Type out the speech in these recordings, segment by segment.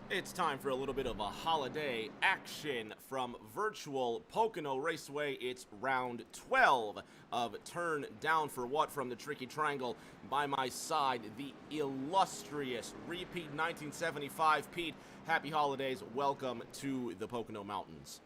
It's time for a little bit of a holiday action from virtual Pocono Raceway. It's round 12 of Turn Down for What from the Tricky Triangle. By my side, the illustrious repeat 1975 Pete. Happy holidays. Welcome to the Pocono Mountains.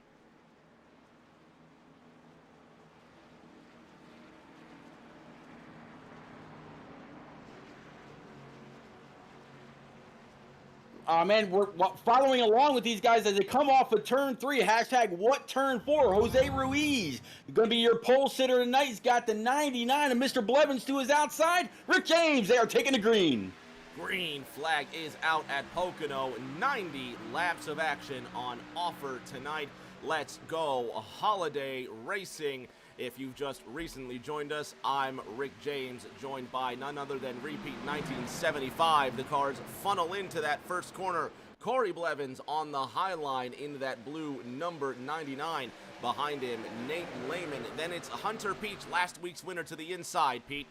Man, we're following along with these guys as they come off of turn 3. Hashtag what turn 4. Jose Ruiz going to be your pole sitter tonight. He's got the 99 of Mr. Blevins to his outside. Rick James, they are taking the green. Green flag is out at Pocono. 90 laps of action on offer tonight. Let's go holiday racing. If you've just recently joined us, I'm Rick James, joined by none other than repeat 1975. The cars funnel into that first corner. Corey Blevins on the high line into that blue number 99. Behind him, Nate Lehman. Then it's Hunter Peach, last week's winner, to the inside, Pete.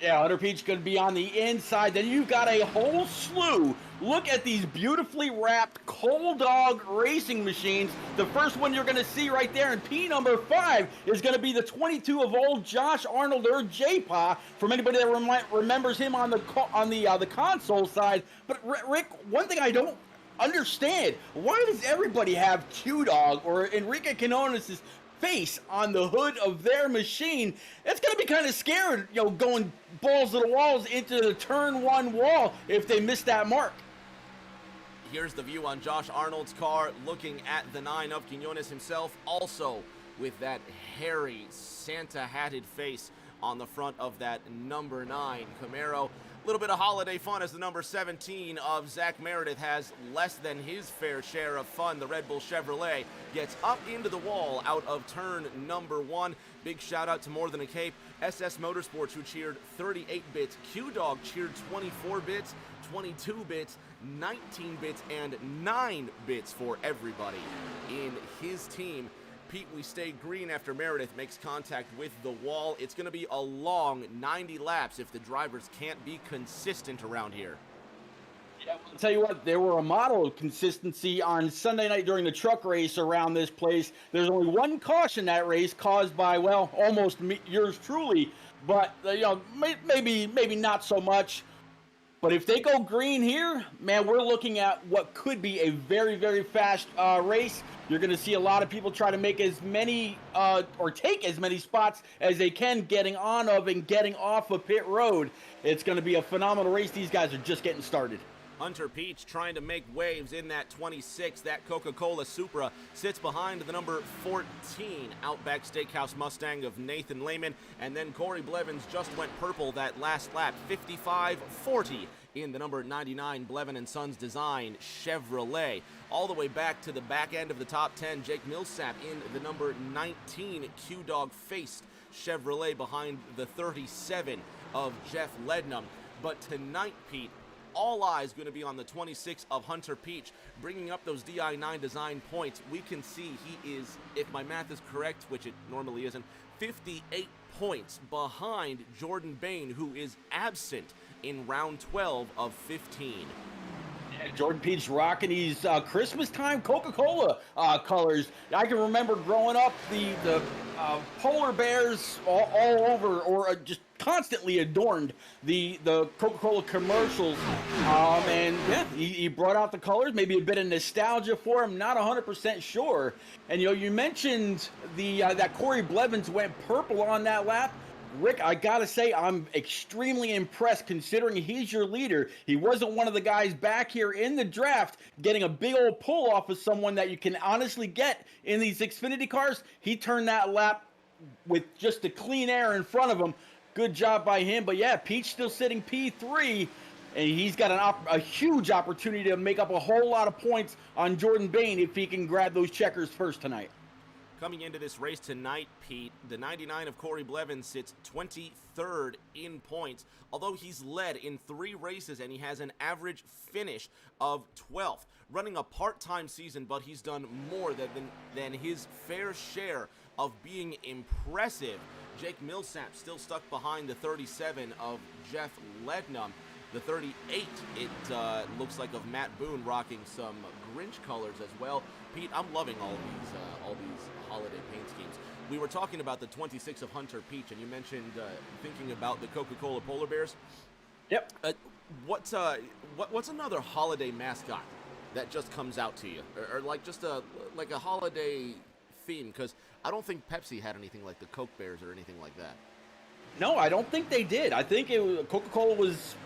Yeah, Hunter Peach going to be on the inside. Then you've got a whole slew. Look at these beautifully wrapped Cold Dog racing machines. The first one you're going to see right there in P number 5 is going to be the 22 of old Josh Arnold, or J-Pa, from anybody that remembers him on the console side. But Rick, one thing I don't understand, why does everybody have Q-Dog or Enrique Quinones' face on the hood of their machine? It's going to be kind of scary, going balls to the walls into the turn 1 wall if they miss that mark. Here's the view on Josh Arnold's car, looking at the 9 of Quinones himself, also with that hairy Santa-hatted face on the front of that number 9 Camaro. A little bit of holiday fun as the number 17 of Zach Meredith has less than his fair share of fun. The Red Bull Chevrolet gets up into the wall out of turn number 1. Big shout out to More Than a Cape, SS Motorsports, who cheered 38 bits. Q-Dog cheered 24 bits, 22 bits, 19 bits, and 9 bits for everybody in his team. Pete, we stay green after Meredith makes contact with the wall. It's going to be a long 90 laps if the drivers can't be consistent around here. Yeah, I'll tell you what, there were a model of consistency on Sunday night during the truck race around this place. There's only one caution that race caused by, well, almost yours truly, but maybe not so much. But if they go green here, man, we're looking at what could be a very, very fast race. You're going to see a lot of people try to make as many or take as many spots as they can getting on of and getting off of pit road. It's going to be a phenomenal race. These guys are just getting started. Hunter Peach trying to make waves in that 26. That Coca-Cola Supra sits behind the number 14 Outback Steakhouse Mustang of Nathan Lehman. And then Corey Blevins just went purple that last lap, 55-40 in the number 99 Blevin & Sons Design Chevrolet. All the way back to the back end of the top 10, Jake Millsap in the number 19 Q-Dog Faced Chevrolet behind the 37 of Jeff Lednum. But tonight, Pete, all eyes going to be on the 26 of Hunter Peach, bringing up those di9 design points. We can see he is, if my math is correct, which it normally isn't, 58 points behind Jordan Bain, who is absent in round 12 of 15. Jordan Peach rocking these Christmas time Coca-Cola colors. I can remember growing up, the polar bears all over, or just constantly adorned the Coca-Cola commercials. And yeah, he brought out the colors, maybe a bit of nostalgia for him, not 100% sure. And you mentioned that Corey Blevins went purple on that lap. Rick, I gotta say, I'm extremely impressed considering he's your leader. He wasn't one of the guys back here in the draft getting a big old pull off of someone that you can honestly get in these Xfinity cars. He turned that lap with just the clean air in front of him. Good job by him. But yeah, Peach still sitting P3, and he's got a huge opportunity to make up a whole lot of points on Jordan Bain if he can grab those checkers first tonight. Coming into this race tonight, Pete, the 99 of Corey Blevins sits 23rd in points, although he's led in 3 races and he has an average finish of 12th. Running a part-time season, but he's done more than his fair share of being impressive. Jake Millsap still stuck behind the 37 of Jeff Lednum. The 38, it looks like, of Matt Boone, rocking some Grinch colors as well. Pete, I'm loving all these holiday paint schemes. We were talking about the 26 of Hunter Peach, and you mentioned thinking about the Coca-Cola Polar Bears. Yep. What's another holiday mascot that just comes out to you, or like just a holiday theme? Because I don't think Pepsi had anything like the Coke Bears or anything like that. No, I don't think they did. I think Coca-Cola was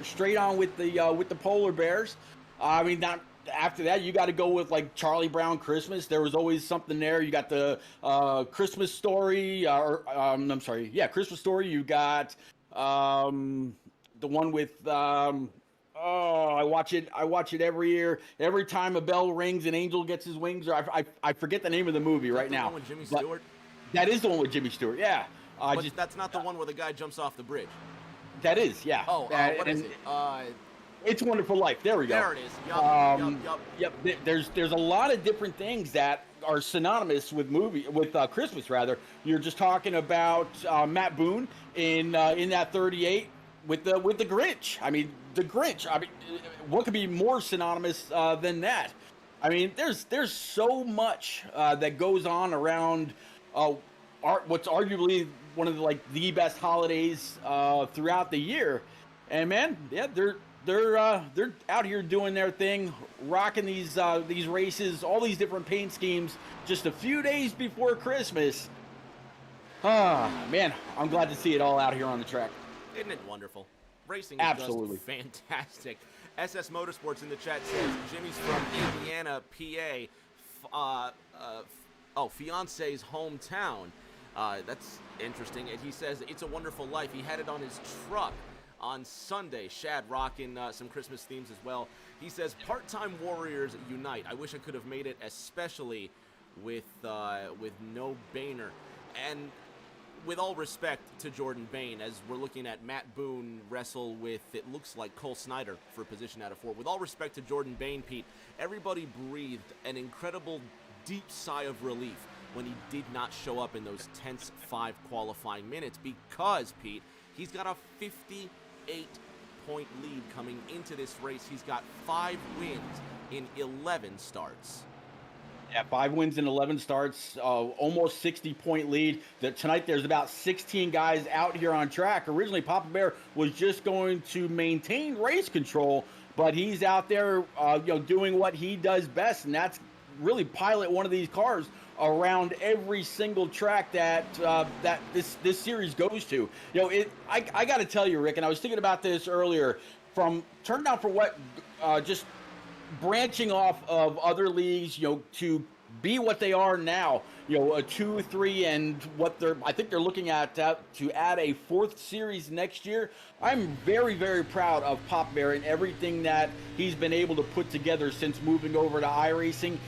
straight on with the polar bears. I mean, not after that. You got to go with like Charlie Brown Christmas. There was always something there. You got the Christmas Story, Christmas Story. You got the one with I watch it every year. Every time a bell rings, an angel gets his wings. Or I forget the name of the movie right now. The one with Jimmy Stewart. That is the one with Jimmy Stewart. Yeah. But that's not the one where the guy jumps off the bridge. That is, yeah. Oh, what is it? It's a Wonderful Life. There we go. There it is. Yep. There's a lot of different things that are synonymous with Christmas rather. You're just talking about Matt Boone in that 38 with the Grinch. I mean, the Grinch. I mean, what could be more synonymous than that? I mean, there's so much that goes on around what's arguably one of the best holidays throughout the year. And man, yeah, they're out here doing their thing, rocking these races, all these different paint schemes just a few days before Christmas. Man, I'm glad to see it all out here on the track. Isn't it wonderful? Racing is just fantastic. SS Motorsports in the chat says Jimmy's from Indiana, PA. Fiance's hometown. That's interesting. And he says it's a wonderful life. He had it on his truck on Sunday. Shad rocking some Christmas themes as well. He says part-time Warriors unite. I wish I could have made it, especially with no Boehner. And with all respect to Jordan Bain, as we're looking at Matt Boone wrestle with, it looks like Cole Snyder for position out of 4. With all respect to Jordan Bain, Pete, everybody breathed an incredible deep sigh of relief when he did not show up in those tense 5 qualifying minutes because, Pete, he's got a 58-point lead coming into this race. He's got 5 wins in 11 starts. Yeah, 5 wins in 11 starts, almost 60-point lead. Tonight there's about 16 guys out here on track. Originally, Papa Bear was just going to maintain race control, but he's out there, doing what he does best, and that's really pilot one of these cars around every single track that this series goes to. I got to tell you, Rick, and I was thinking about this earlier. From turned out for what, just branching off of other leagues, to be what they are now, a 2, 3, and I think they're looking at to add a 4th series next year. I'm very, very proud of Pop Bear and everything that he's been able to put together since moving over to iRacing,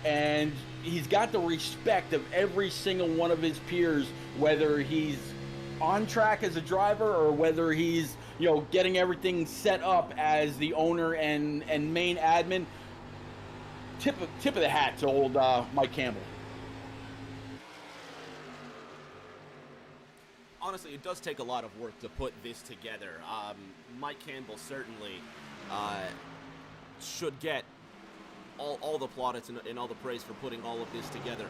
and he's got the respect of every single one of his peers, whether he's on track as a driver or whether he's getting everything set up as the owner and main admin. Tip of the hat to old Mike Campbell. Honestly, it does take a lot of work to put this together. Mike Campbell certainly should get all the plaudits and all the praise for putting all of this together.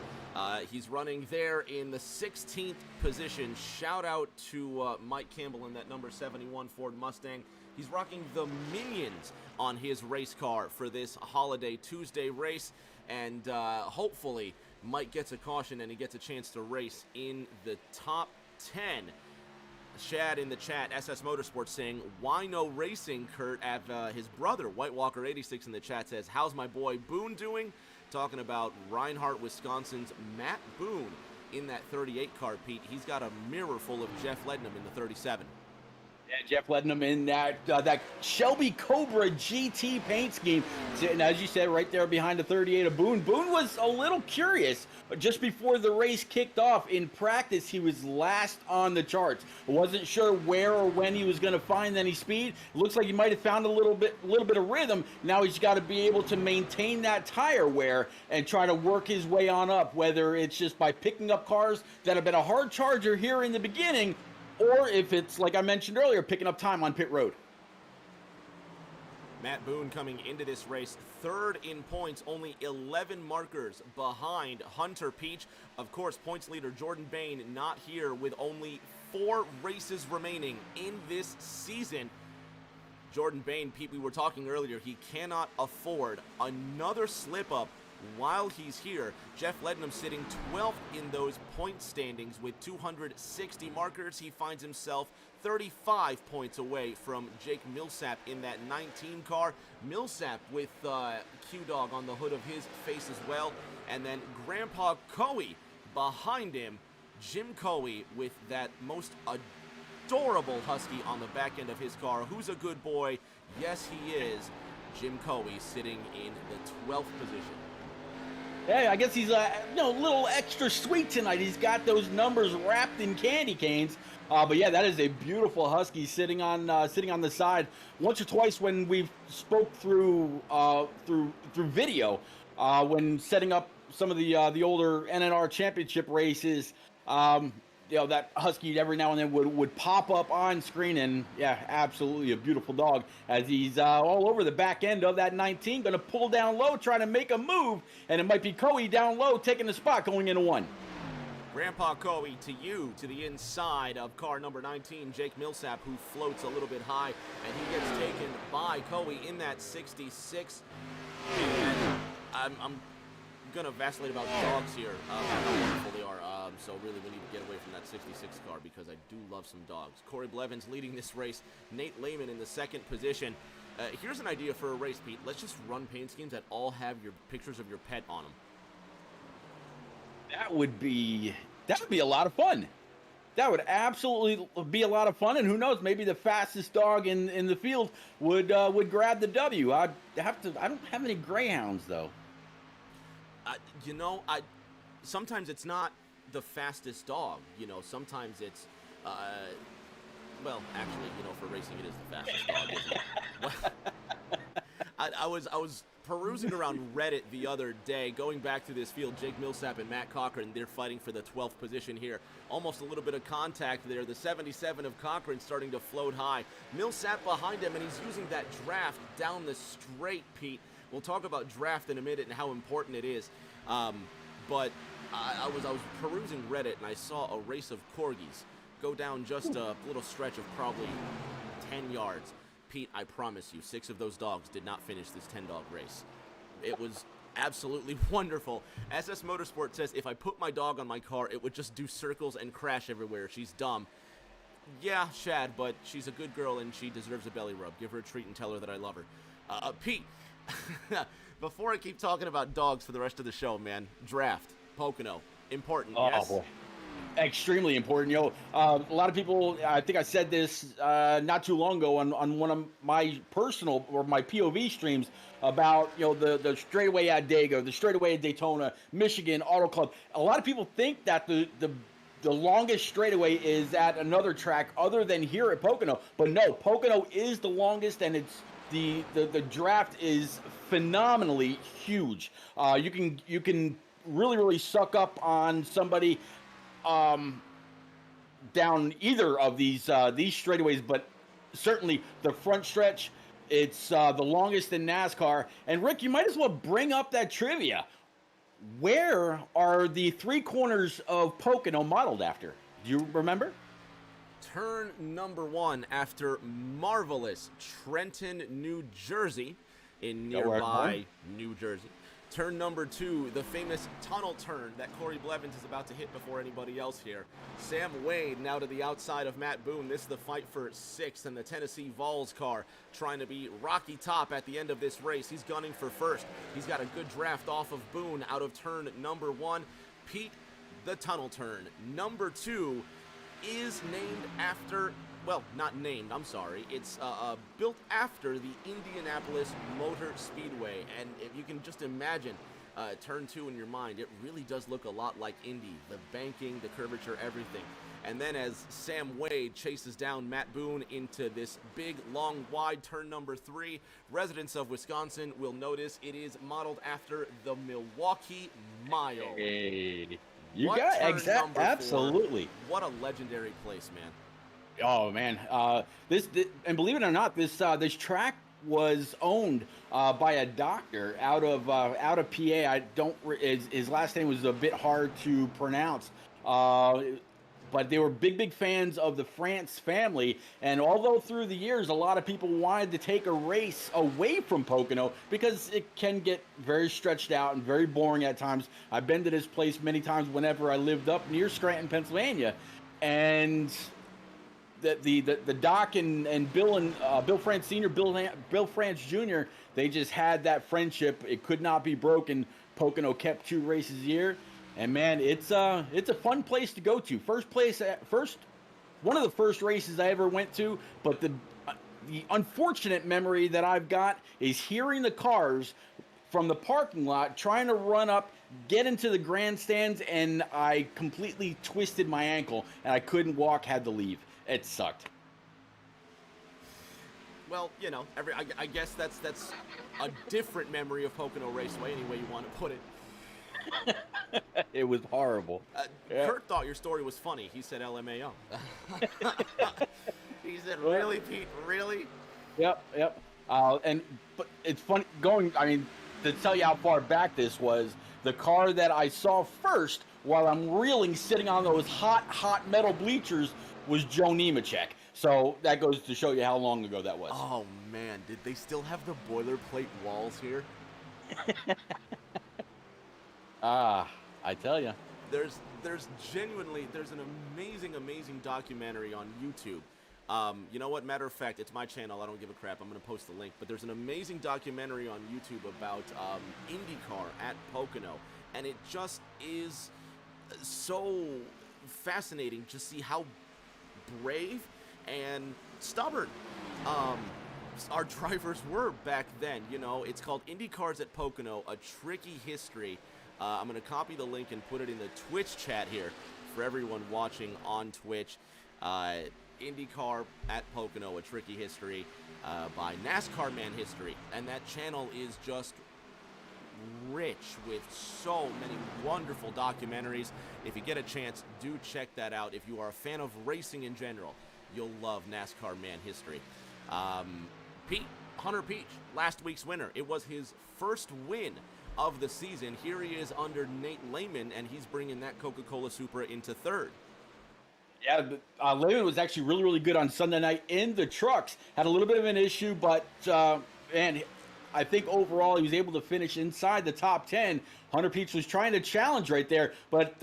He's running there in the 16th position. Shout out to Mike Campbell in that number 71 Ford Mustang. He's rocking the Minions on his race car for this Holiday Tuesday race, and hopefully Mike gets a caution and he gets a chance to race in the top 10. Shad in the chat, SS Motorsports, saying, why no racing, Kurt? His brother, White Walker 86 in the chat, says, how's my boy Boone doing? Talking about Reinhardt, Wisconsin's Matt Boone in that 38 car, Pete. He's got a mirror full of Jeff Lednam in the 37. Yeah, Jeff Lednam in that Shelby Cobra GT paint scheme. And as you said, right there behind the 38 of Boone. Boone was a little curious. Just before the race kicked off, in practice, he was last on the charts. Wasn't sure where or when he was going to find any speed. Looks like he might have found a little bit of rhythm. Now he's got to be able to maintain that tire wear and try to work his way on up, whether it's just by picking up cars that have been a hard charger here in the beginning, or if it's, like I mentioned earlier, picking up time on pit road. Matt Boone coming into this race, 3rd in points, only 11 markers behind Hunter Peach. Of course, points leader Jordan Bain not here with only 4 races remaining in this season. Jordan Bain, Pete, we were talking earlier, he cannot afford another slip-up while he's here. Jeff Lednam sitting 12th in those point standings with 260 markers. He finds himself 35 points away from Jake Millsap in that 19 car. Millsap with Q-Dog on the hood of his face as well. And then Grandpa Coey behind him. Jim Coey with that most adorable husky on the back end of his car. Who's a good boy? Yes, he is. Jim Coey sitting in the 12th position. Hey, I guess he's a little extra sweet tonight. He's got those numbers wrapped in candy canes. But yeah, that is a beautiful husky sitting on the side. Once or twice when we've spoke through video, when setting up some of the older NNR championship races, that husky every now and then would pop up on screen, and yeah, absolutely a beautiful dog as he's all over the back end of that 19, going to pull down low, trying to make a move, and it might be Coey down low taking the spot going into 1. Grandpa Coey to you, to the inside of car number 19, Jake Millsap, who floats a little bit high, and he gets taken by Coey in that 66. And I'm going to vacillate about dogs here, how wonderful they are. So really we need to get away from that 66 car because I do love some dogs. Corey Blevins leading this race. Nate Lehman in the 2nd position. Here's an idea for a race, Pete. Let's just run paint schemes that all have your pictures of your pet on them. That would be a lot of fun. That would absolutely be a lot of fun, and who knows, maybe the fastest dog in the field would grab the W. I don't have any greyhounds though. Sometimes it's not the fastest dog. Sometimes it's well, actually, for racing it is the fastest dog, isn't it? I was perusing around Reddit the other day, going back to this field, Jake Millsap and Matt Cochran, they're fighting for the 12th position here. Almost a little bit of contact there. The 77 of Cochran starting to float high. Millsap behind him, and he's using that draft down the straight, Pete. We'll talk about draft in a minute and how important it is. But I was perusing Reddit, and I saw a race of corgis go down just a little stretch of probably 10 yards. Pete, I promise you, 6 of those dogs did not finish this 10-dog race. It was absolutely wonderful. SS Motorsport says, if I put my dog on my car, it would just do circles and crash everywhere. She's dumb. Yeah, Shad, but she's a good girl and she deserves a belly rub. Give her a treat and tell her that I love her. Pete, before I keep talking about dogs for the rest of the show, man, draft, Pocono, important, yes? Boy. Extremely important. A lot of people, I think I said this not too long ago on one of my personal or my POV streams about, the straightaway at Dago, the straightaway at Daytona, Michigan Auto Club. A lot of people think that the longest straightaway is at another track other than here at Pocono. But no, Pocono is the longest, and it's the draft is phenomenally huge. You can really suck up on somebody down either of these straightaways, but certainly the front stretch, it's the longest in NASCAR. And Rick, you might as well bring up that trivia. Where are the 3 corners of Pocono modeled after? Do you remember? Turn number 1 after marvelous Trenton, New Jersey, in nearby New Jersey. Turn number 2, the famous tunnel turn that Corey Blevins is about to hit before anybody else here. Sam Wade now to the outside of Matt Boone. This is the fight for 6th, and the Tennessee Vols car trying to be Rocky Top at the end of this race. He's gunning for 1st. He's got a good draft off of Boone out of turn number 1. Pete, the tunnel turn. Number 2 is named after... Well, not named, I'm sorry. It's built after the Indianapolis Motor Speedway. And if you can just imagine turn 2 in your mind, it really does look a lot like Indy. The banking, the curvature, everything. And then as Sam Wade chases down Matt Boone into this big, long, wide turn number 3, residents of Wisconsin will notice it is modeled after the Milwaukee Mile. Hey, you got exactly, absolutely. What a legendary place, man. Oh man, this and believe it or not, this track was owned by a doctor out of PA. His last name was a bit hard to pronounce, but they were big fans of the France family. And although through the years a lot of people wanted to take a race away from Pocono because it can get very stretched out and very boring at times. I've been to this place many times whenever I lived up near Scranton, Pennsylvania, and the Doc and Bill France Sr., Bill France Jr., they just had that friendship. It could not be broken. Pocono kept 2 races a year, and man, it's a fun place to go to. One of the first races I ever went to, but the unfortunate memory that I've got is hearing the cars from the parking lot trying to run up, get into the grandstands, and I completely twisted my ankle and I couldn't walk, had to leave. It sucked. Well, I guess that's a different memory of Pocono Raceway, any way you want to put it. It was horrible. Kurt thought your story was funny. He said LMAO. He said, really, Pete? Really? Yep. But it's funny to tell you how far back this was, the car that I saw first while I'm reeling sitting on those hot metal bleachers was Joe Nemechek. So that goes to show you how long ago that was. Oh man, did they still have the boilerplate walls here? I tell you. There's an amazing documentary on YouTube. You know what? Matter of fact, it's my channel. I don't give a crap. I'm going to post the link. But there's an amazing documentary on YouTube about IndyCar at Pocono. And it just is so fascinating to see how brave and stubborn our drivers were back then. It's called IndyCars at Pocono, A Tricky History. I'm going to copy the link and put it in the Twitch chat here for everyone watching on Twitch. IndyCar at Pocono, A Tricky History by NASCAR Man History. And that channel is just rich with so many wonderful documentaries. If you get a chance, do check that out. If you are a fan of racing in general, you'll love NASCAR Man History. Hunter Peach, last week's winner. It was his first win of the season. Here he is under Nate Lehman, and he's bringing that Coca-Cola Supra into third. Yeah, Lehman was actually really, really good on Sunday night in the trucks. Had a little bit of an issue, but and I think overall he was able to finish inside the top 10. Hunter Peach was trying to challenge right there. But,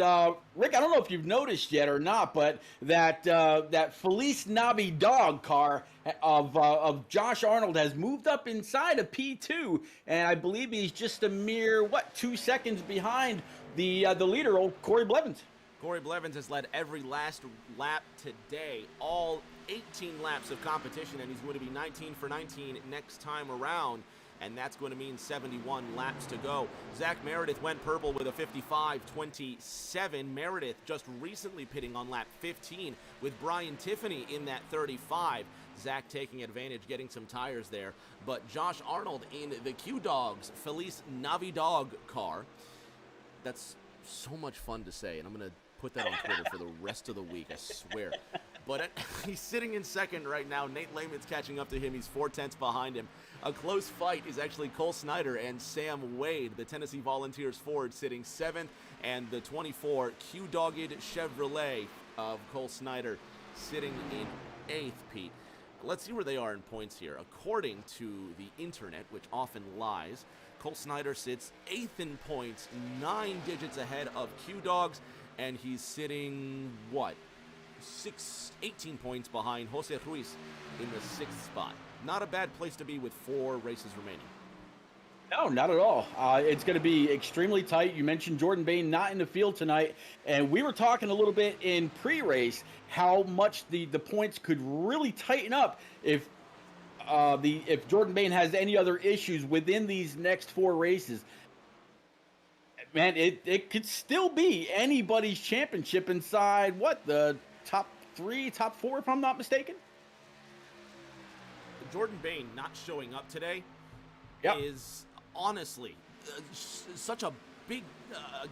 Rick, I don't know if you've noticed yet or not, but that Felice Navidad car of Josh Arnold has moved up inside of P2, and I believe he's just a mere, 2 seconds behind the leader, old Corey Blevins. Corey Blevins has led every last lap today, all 18 laps of competition, and he's going to be 19 for 19 next time around, and that's going to mean 71 laps to go. Zach Meredith went purple with a 55.27. Meredith just recently pitting on lap 15 with Brian Tiffany in that 35. Zach taking advantage, getting some tires there. But Josh Arnold in the Q-Dogs Felice Navidad car. That's so much fun to say, and I'm going to put that on Twitter for the rest of the week, I swear. But he's sitting in second right now. Nate Lehman's catching up to him. He's 4/10 behind him. A close fight is actually Cole Snyder and Sam Wade, the Tennessee Volunteers Ford, sitting 7th, and the 24 Q-Dogged Chevrolet of Cole Snyder sitting in 8th, Pete. Let's see where they are in points here. According to the internet, which often lies, Cole Snyder sits 8th in points, 9 digits ahead of Q-Dogs, and he's sitting, 18 points behind Jose Ruiz in the 6th spot. Not a bad place to be with 4 races remaining. No, not at all. It's going to be extremely tight. You mentioned Jordan Bain not in the field tonight, and we were talking a little bit in pre-race how much the points could really tighten up if Jordan Bain has any other issues within these next 4 races. Man, it could still be anybody's championship inside, the top 3, top 4, if I'm not mistaken? Jordan Bain not showing up today is honestly such a big,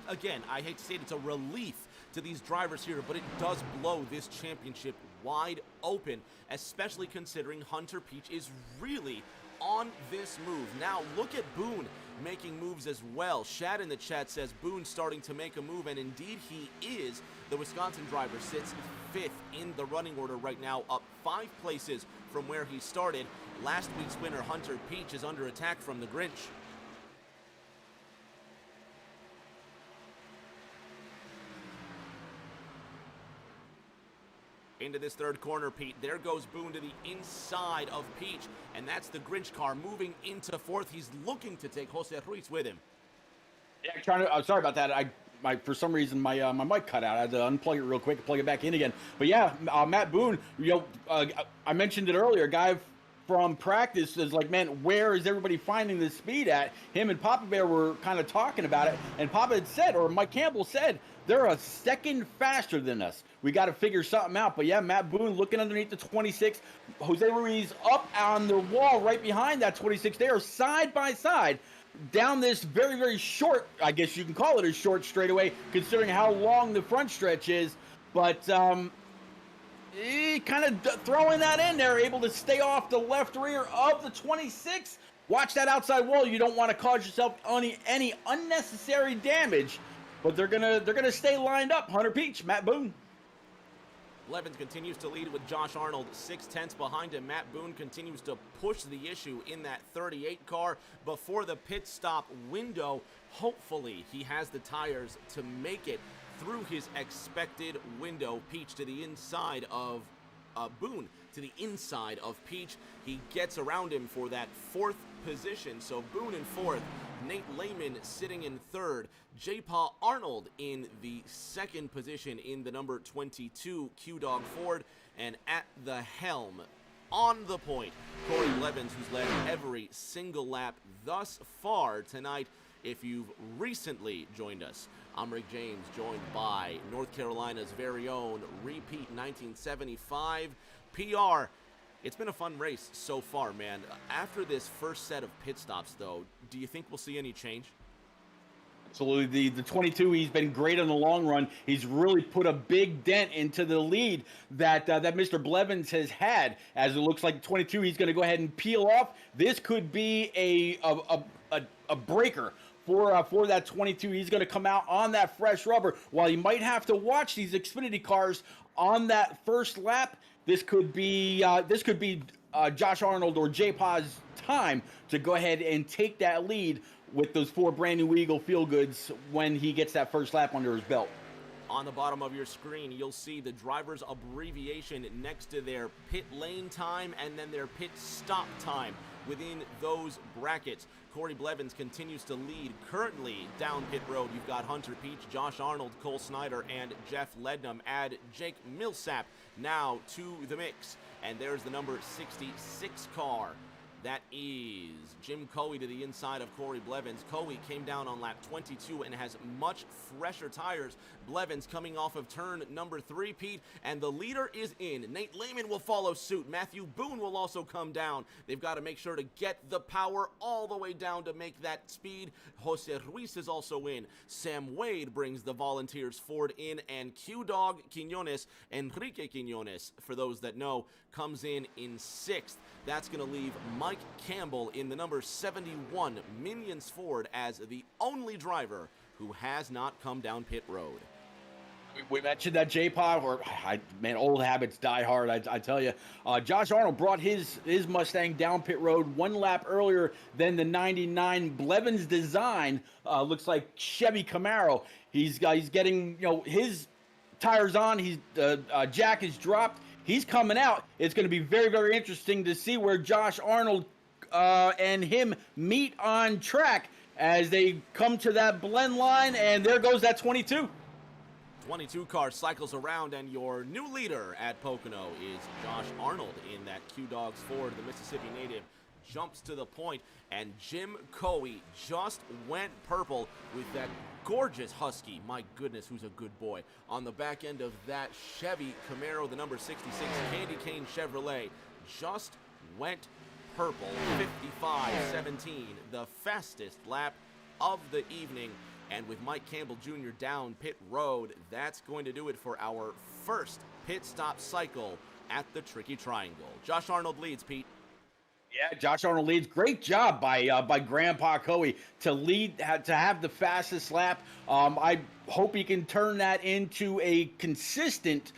again, I hate to say it, it's a relief to these drivers here, but it does blow this championship wide open, especially considering Hunter Peach is really on this move. Now look at Boone making moves as well. Shad in the chat says Boone starting to make a move, and indeed he is. The Wisconsin driver sits 5th in the running order right now, up 5 places from where he started. Last week's winner Hunter Peach is under attack from the Grinch. Into this third corner, Pete. There goes Boone to the inside of Peach, and that's the Grinch car moving into 4th. He's looking to take Jose Ruiz with him. Yeah, I'm sorry about that. For some reason my mic cut out. I had to unplug it real quick and plug it back in again. But yeah, Matt Boone, I mentioned it earlier. A guy from practice is like, man, where is everybody finding this speed at? Him and Papa Bear were kind of talking about it, and Papa had said, or Mike Campbell said, they're a second faster than us. We got to figure something out. But yeah, Matt Boone looking underneath the 26. Jose Ruiz up on the wall right behind that 26. They are side by side down this very, very short, I guess you can call it a short straightaway, considering how long the front stretch is. But kind of throwing that in there, able to stay off the left rear of the 26. Watch that outside wall. You don't want to cause yourself any unnecessary damage. But they're gonna stay lined up. Hunter Peach, Matt Boone. Blevins continues to lead with Josh Arnold 6/10 behind him. Matt Boone continues to push the issue in that 38 car before the pit stop window. Hopefully he has the tires to make it through his expected window. Peach to the inside of Boone to the inside of Peach. He gets around him for that 4th position. So Boone in 4th, Nate Lehman sitting in 3rd, J-Paw Arnold in the 2nd position in the number 22 Q-Dog Ford, and at the helm, on the point, Corey Blevins, who's led every single lap thus far tonight. If you've recently joined us, I'm Rick James, joined by North Carolina's very own repeat 1975 PR. It's been a fun race so far, man. After this first set of pit stops, though, do you think we'll see any change? Absolutely. The 22, he's been great in the long run. He's really put a big dent into the lead that Mr. Blevins has had. As it looks like 22, he's going to go ahead and peel off. This could be a breaker for that 22. He's going to come out on that fresh rubber. While you might have to watch these Xfinity cars on that first lap, this could be Josh Arnold or J-Pa's time to go ahead and take that lead with those 4 brand new Eagle Feel Goods when he gets that first lap under his belt. On the bottom of your screen, you'll see the driver's abbreviation next to their pit lane time and then their pit stop time within those brackets. Corey Blevins continues to lead currently down pit road. You've got Hunter Peach, Josh Arnold, Cole Snyder, and Jeff Lednam. Add Jake Millsap now to the mix. And there's the number 66 car. That is Jim Coe to the inside of Corey Blevins. Coe came down on lap 22 and has much fresher tires. Blevins coming off of turn number 3, Pete, and the leader is in. Nate Lehman will follow suit. Matthew Boone will also come down. They've got to make sure to get the power all the way down to make that speed. Jose Ruiz is also in. Sam Wade brings the Volunteers Ford in, and Q-Dog Quinones, Enrique Quinones, for those that know, comes in 6th. That's going to leave Mike Campbell in the number 71 Minions Ford as the only driver who has not come down pit road. We mentioned that J-Pod, man, old habits die hard, I tell you. Josh Arnold brought his Mustang down pit road 1 lap earlier than the 99 Blevins design. Looks like Chevy Camaro. He's getting, his tires on. Jack is dropped. He's coming out. It's going to be very, very interesting to see where Josh Arnold and him meet on track as they come to that blend line, and there goes that 22. 22 car cycles around, and your new leader at Pocono is Josh Arnold in that Q-Dog's Ford. The Mississippi native jumps to the point, and Jim Coe just went purple with that gorgeous Husky. My goodness, who's a good boy. On the back end of that Chevy Camaro, the number 66 Candy Cane Chevrolet just went purple. 55-17, the fastest lap of the evening. And with Mike Campbell Jr. down pit road, that's going to do it for our first pit stop cycle at the Tricky Triangle. Josh Arnold leads, Pete. Yeah, Josh Arnold leads. Great job by Grandpa Coe to have the fastest lap. I hope he can turn that into a consistent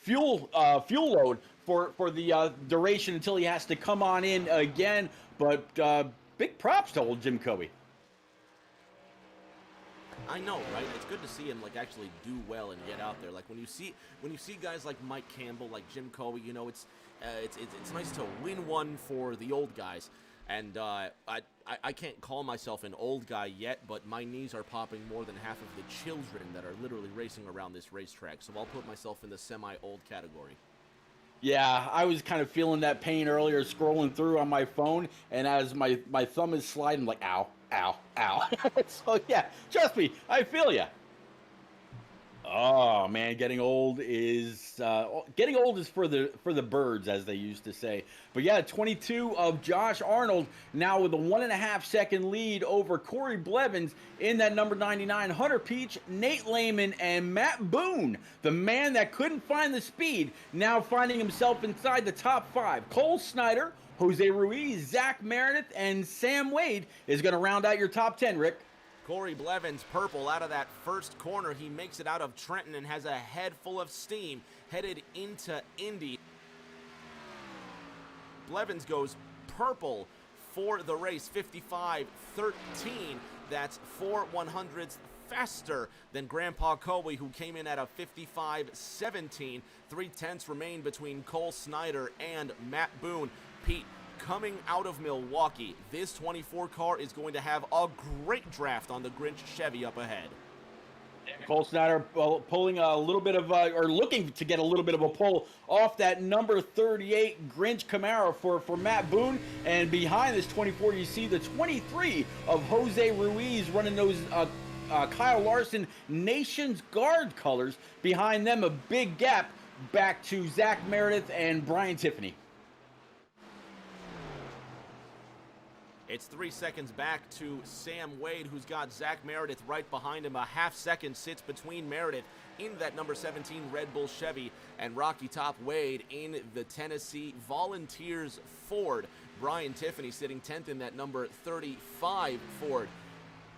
fuel load for the duration until he has to come on in again. But big props to old Jim Coe. I know, right? It's good to see him actually do well and get out there. When you see guys like Mike Campbell, like Jim Coe, it's nice to win one for the old guys. And I can't call myself an old guy yet, but my knees are popping more than half of the children that are literally racing around this racetrack. So I'll put myself in the semi-old category. Yeah, I was kind of feeling that pain earlier scrolling through on my phone, and as my thumb is sliding, I'm like, ow, ow, ow. So yeah, trust me, I feel ya. Oh man, getting old is for the birds, as they used to say. But yeah, 22 of Josh Arnold now with a 1.5 second lead over Corey Blevins in that number 99. Hunter Peach, Nate Lehman, and Matt Boone, the man that couldn't find the speed, now finding himself inside the top 5. Cole Snyder, Jose Ruiz, Zach Meredith, and Sam Wade is going to round out your top 10, Rick. Corey Blevins purple out of that first corner. He makes it out of Trenton and has a head full of steam headed into Indy. Blevins goes purple for the race, 55-13. That's 4/100ths faster than Grandpa Coe, who came in at a 55-17. 3/10 remain between Cole Snyder and Matt Boone. Pete, coming out of Milwaukee, this 24 car is going to have a great draft on the Grinch Chevy up ahead. Cole Snyder pulling a little bit of, or looking to get a little bit of a pull off that number 38 Grinch Camaro for Matt Boone. And behind this 24, you see the 23 of Jose Ruiz running those Kyle Larson Nation's Guard colors. Behind them, a big gap back to Zach Meredith and Brian Tiffany. It's 3 seconds back to Sam Wade, who's got Zach Meredith right behind him. A half second sits between Meredith in that number 17 Red Bull Chevy and Rocky Top Wade in the Tennessee Volunteers Ford. Brian Tiffany sitting 10th in that number 35 Ford.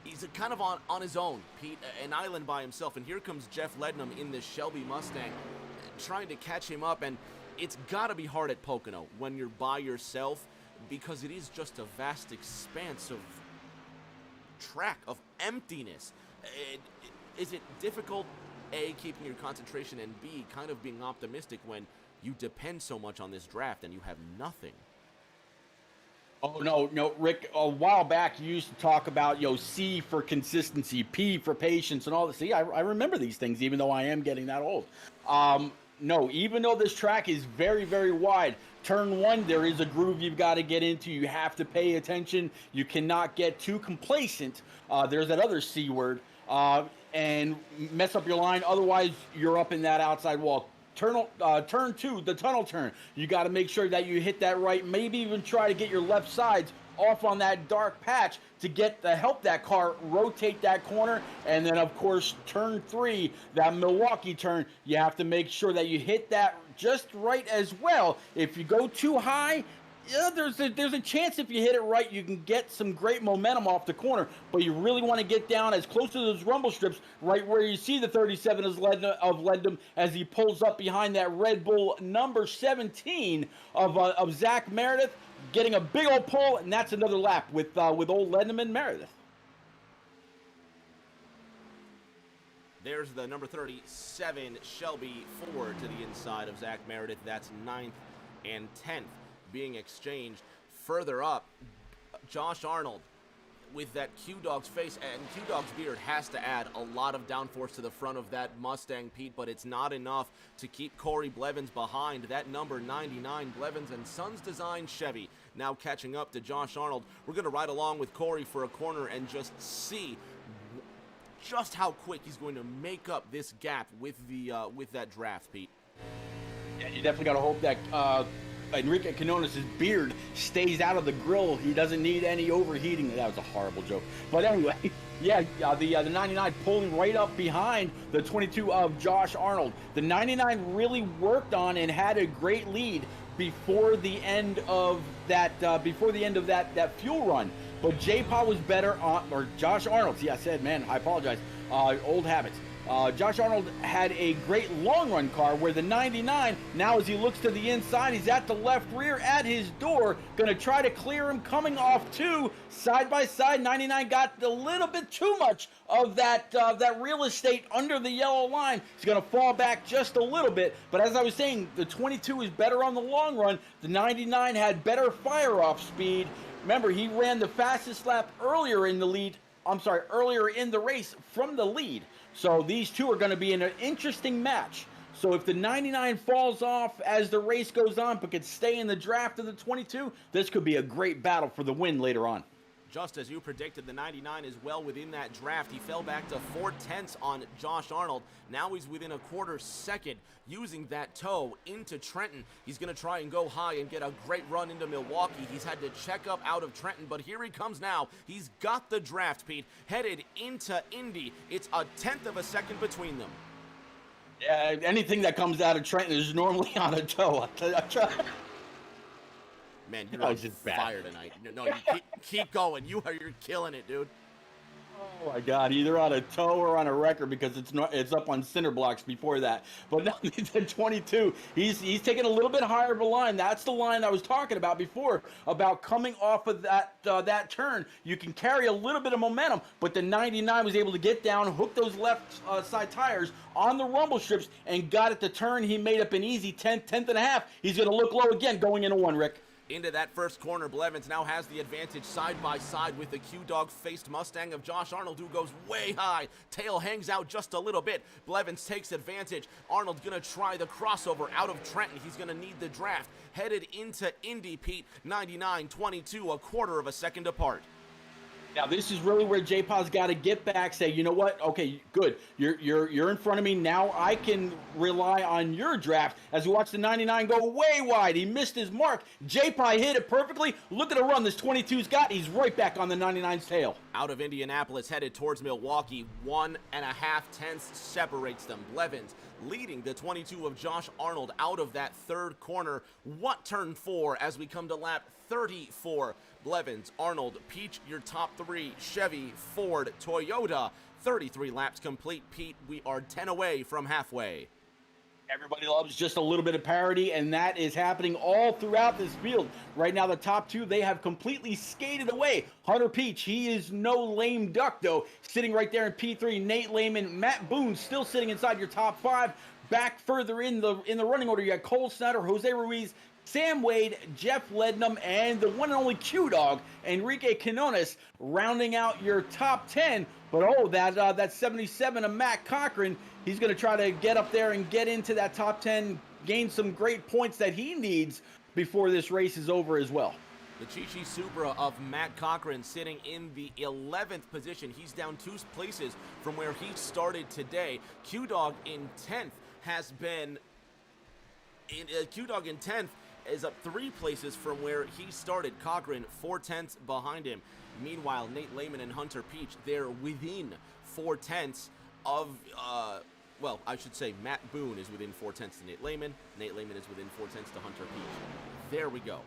He's kind of on his own, Pete, an island by himself. And here comes Jeff Lednam in this Shelby Mustang trying to catch him up. And it's got to be hard at Pocono when you're by yourself, because it is just a vast expanse of track, of emptiness. Is it difficult, A, keeping your concentration, and B, kind of being optimistic when you depend so much on this draft and you have nothing? Oh, no, Rick, a while back you used to talk about, C for consistency, P for patience, and all this. See, I remember these things, even though I am getting that old. No, even though this track is very, very wide, turn one, there is a groove you've got to get into. You have to pay attention. You cannot get too complacent. There's that other C word, and mess up your line. Otherwise, you're up in that outside wall. Turn two, the tunnel turn. You got to make sure that you hit that right. Maybe even try to get your left sides off on that dark patch to help that car rotate that corner. And then, of course, turn 3, that Milwaukee turn, you have to make sure that you hit that just right as well. If you go too high, yeah, there's a chance if you hit it right, you can get some great momentum off the corner, but you really want to get down as close to those rumble strips, right where you see the 37 of Lednam as he pulls up behind that Red Bull number 17 of Zach Meredith, getting a big old pull, and that's another lap with old Lednam and Meredith. There's the number 37 Shelby Ford to the inside of Zach Meredith. That's 9th and 10th. Being exchanged. Further up, Josh Arnold with that Q-Dog's face, and Q-Dog's beard has to add a lot of downforce to the front of that Mustang, Pete, but it's not enough to keep Corey Blevins behind. That number 99 Blevins and Sons Design Chevy now catching up to Josh Arnold. We're going to ride along with Corey for a corner and just see just how quick he's going to make up this gap with that draft, Pete. Yeah, you definitely got to hope that Enrique Quinones' beard stays out of the grill. He doesn't need any overheating. That was a horrible joke. But anyway, yeah, the 99 pulling right up behind the 22 of Josh Arnold. The 99 really worked on and had a great lead before the end of that fuel run. But J-Paw was better on, or Josh Arnold. See, I said, man, I apologize. Old habits. Josh Arnold had a great long run car where the 99, now as he looks to the inside, he's at the left rear at his door, going to try to clear him coming off 2, side by side. 99 got a little bit too much of that real estate under the yellow line. He's going to fall back just a little bit, but as I was saying, the 22 is better on the long run. The 99 had better fire off speed. Remember, he ran the fastest lap earlier in the race from the lead. So these two are going to be in an interesting match. So if the 99 falls off as the race goes on but could stay in the draft of the 22, this could be a great battle for the win later on. Just as you predicted, the 99 is well within that draft. He fell back to 4/10 on Josh Arnold. Now he's within a quarter second using that toe into Trenton. He's going to try and go high and get a great run into Milwaukee. He's had to check up out of Trenton, but here he comes now. He's got the draft, Pete, headed into Indy. It's a 10th of a second between them. Yeah, anything that comes out of Trenton is normally on a toe. Man, you're on fire tonight. No, you keep going. You're killing it, dude. Oh my God! Either on a toe or on a record, because it's up on cinder blocks before that. But now the 22, he's taking a little bit higher of a line. That's the line I was talking about before, about coming off of that turn. You can carry a little bit of momentum, but the 99 was able to get down, hook those left side tires on the rumble strips, and got it to turn. He made up an easy 10th and a half. He's going to look low again going into 1, Rick. Into that first corner, Blevins now has the advantage side by side with the Q-Dog-faced Mustang of Josh Arnold, who goes way high. Tail hangs out just a little bit. Blevins takes advantage. Arnold's going to try the crossover out of Trenton. He's going to need the draft. Headed into Indy, Pete, 99-22, a quarter of a second apart. Now this is really where J-Paw's got to get back, say, you know what? Okay, good. You're in front of me. Now I can rely on your draft. As we watch the 99 go way wide. He missed his mark. J-Paw hit it perfectly. Look at the run this 22's got. He's right back on the 99's tail. Out of Indianapolis, headed towards Milwaukee, 1.5 tenths separates them. Blevins leading the 22 of Josh Arnold out of that third corner. What turn 4 as we come to lap 34. Blevins, Arnold, Peach, your top 3. Chevy, Ford, Toyota. 33 laps complete. Pete, we are 10 away from halfway. Everybody loves just a little bit of parity, and that is happening all throughout this field. Right now, the top 2, they have completely skated away. Hunter Peach, he is no lame duck, though, sitting right there in P3. Nate Lehman, Matt Boone still sitting inside your top 5. Back further in the running order, you got Cole Snyder, Jose Ruiz, Sam Wade, Jeff Lednum, and the one and only Q-Dog, Enrique Quinones, rounding out your top 10. But that 77 of Matt Cochran, he's going to try to get up there and get into that top 10, gain some great points that he needs before this race is over as well. The Chi-Chi Supra of Matt Cochran sitting in the 11th position. He's down 2 places from where he started today. Q-Dog in 10th has been... Q-Dog in 10th is up 3 places from where he started. Cochran 4 tenths behind him. Meanwhile, Nate Lehman and Hunter Peach, they're within 4 tenths of, well, I should say Matt Boone is within 4 tenths to Nate Lehman. Nate Lehman is within 4 tenths to Hunter Peach. There we go.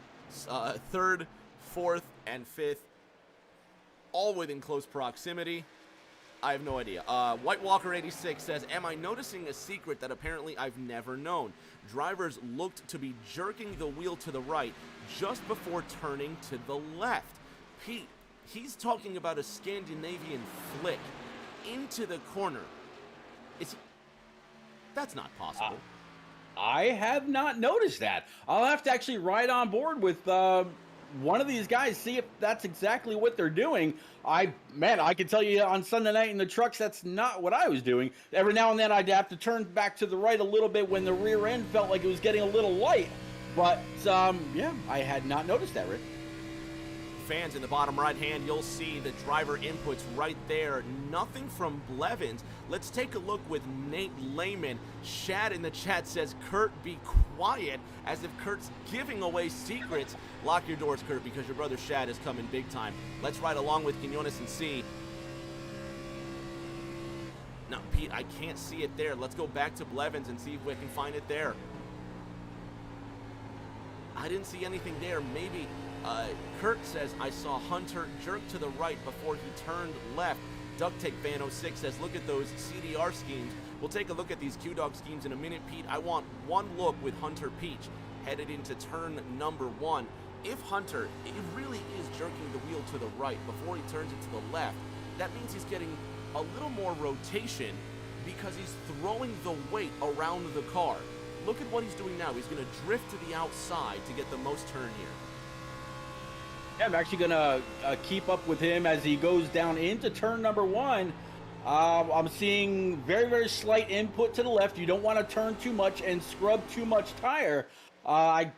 3rd, 4th, and 5th, all within close proximity. I have no idea. White Walker 86 says, am I noticing a secret that apparently I've never known? Drivers looked to be jerking the wheel to the right just before turning to the left. Pete, he's talking about a Scandinavian flick into the corner. That's not possible. I have not noticed that. I'll have to actually ride on board with one of these guys, see if that's exactly what they're doing. I can tell you on Sunday night in the trucks, that's not what I was doing. Every now and then I'd have to turn back to the right a little bit when the rear end felt like it was getting a little light. But, yeah, I had not noticed that, Rick. Fans in the bottom right hand, you'll see the driver inputs right there. Nothing from Blevins. Let's take a look with Nate Lehman. Shad in the chat says, Kurt, be quiet, as if Kurt's giving away secrets. Lock your doors, Kurt, because your brother Shad is coming big time. Let's ride along with Quinones and see. No, Pete, I can't see it there. Let's go back to Blevins and see if we can find it there. I didn't see anything there. Maybe Kurt says, I saw Hunter jerk to the right before he turned left. Duct Tape Fan 06 says, look at those CDR schemes. We'll take a look at these Q-Dog schemes in a minute, Pete. I want one look with Hunter Peach headed into turn number 1. If Hunter, it really is jerking the wheel to the right before he turns it to the left, that means he's getting a little more rotation because he's throwing the weight around the car. Look at what he's doing now. He's going to drift to the outside to get the most turn here. Yeah, I'm actually going to keep up with him as he goes down into turn number 1. I'm seeing very, very slight input to the left. You don't want to turn too much and scrub too much tire. I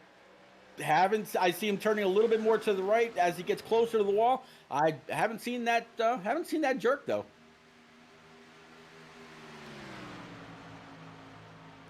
see him turning a little bit more to the right as he gets closer to the wall. I haven't seen that jerk though.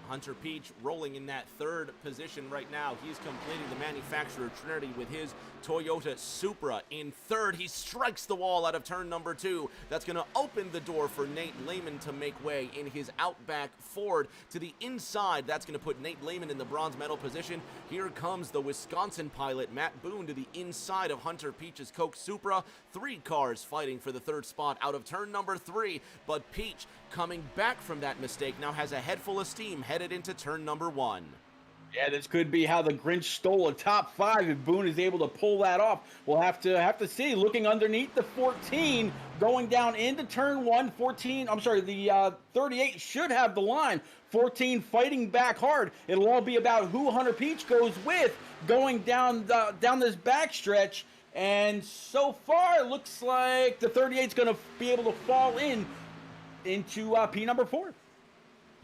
Hunter Peach rolling in that 3rd position right now. He's completing the manufacturer Trinity with his Toyota Supra in 3rd. He strikes the wall out of turn number 2. That's going to open the door for Nate Lehman to make way in his Outback Ford to the inside. That's going to put Nate Lehman in the bronze medal position. Here comes the Wisconsin pilot, Matt Boone, to the inside of Hunter Peach's Coke Supra. 3 cars fighting for the 3rd spot out of turn number 3. But Peach, coming back from that mistake, now has a head full of steam headed into turn number 1. Yeah, this could be how the Grinch stole a top 5 if Boone is able to pull that off. We'll have to see. Looking underneath the 14, going down into turn 1, 14, I'm sorry, the 38 should have the line. 14 fighting back hard. It'll all be about who Hunter Peach goes with going down this backstretch. And so far, it looks like the 38's going to be able to fall into P number 4.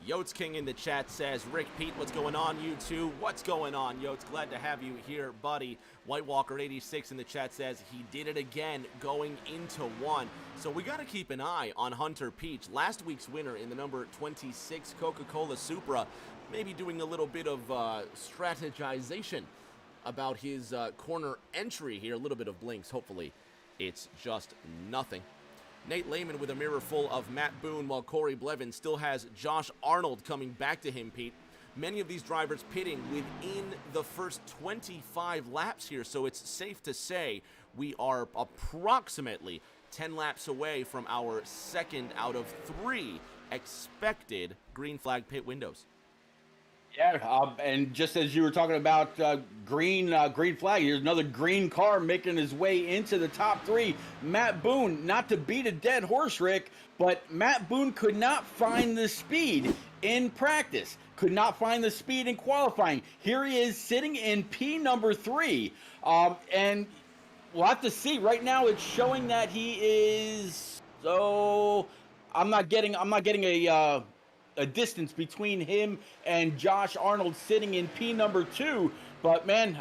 Yotes King in the chat says, Rick, Pete, what's going on, you two? What's going on, Yotes? Glad to have you here, buddy. White Walker 86 in the chat says he did it again going into one. So we got to keep an eye on Hunter Peach. Last week's winner in the number 26 Coca-Cola Supra, maybe doing a little bit of strategization about his corner entry here. A little bit of blinks. Hopefully it's just nothing. Nate Lehman with a mirror full of Matt Boone, while Corey Blevins still has Josh Arnold coming back to him, Pete. Many of these drivers pitting within the first 25 laps here, so it's safe to say we are approximately 10 laps away from our second out of 3 expected green flag pit windows. Yeah, and just as you were talking about green flag, here's another green car making his way into the top 3. Matt Boone, not to beat a dead horse, Rick, but Matt Boone could not find the speed in practice, could not find the speed in qualifying. Here he is sitting in P number 3, and we'll have to see. Right now, it's showing that he is. So I'm not getting a distance between him and Josh Arnold sitting in P number 2, but man,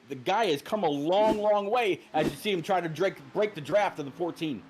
the guy has come a long way as you see him try to break the draft of the 14.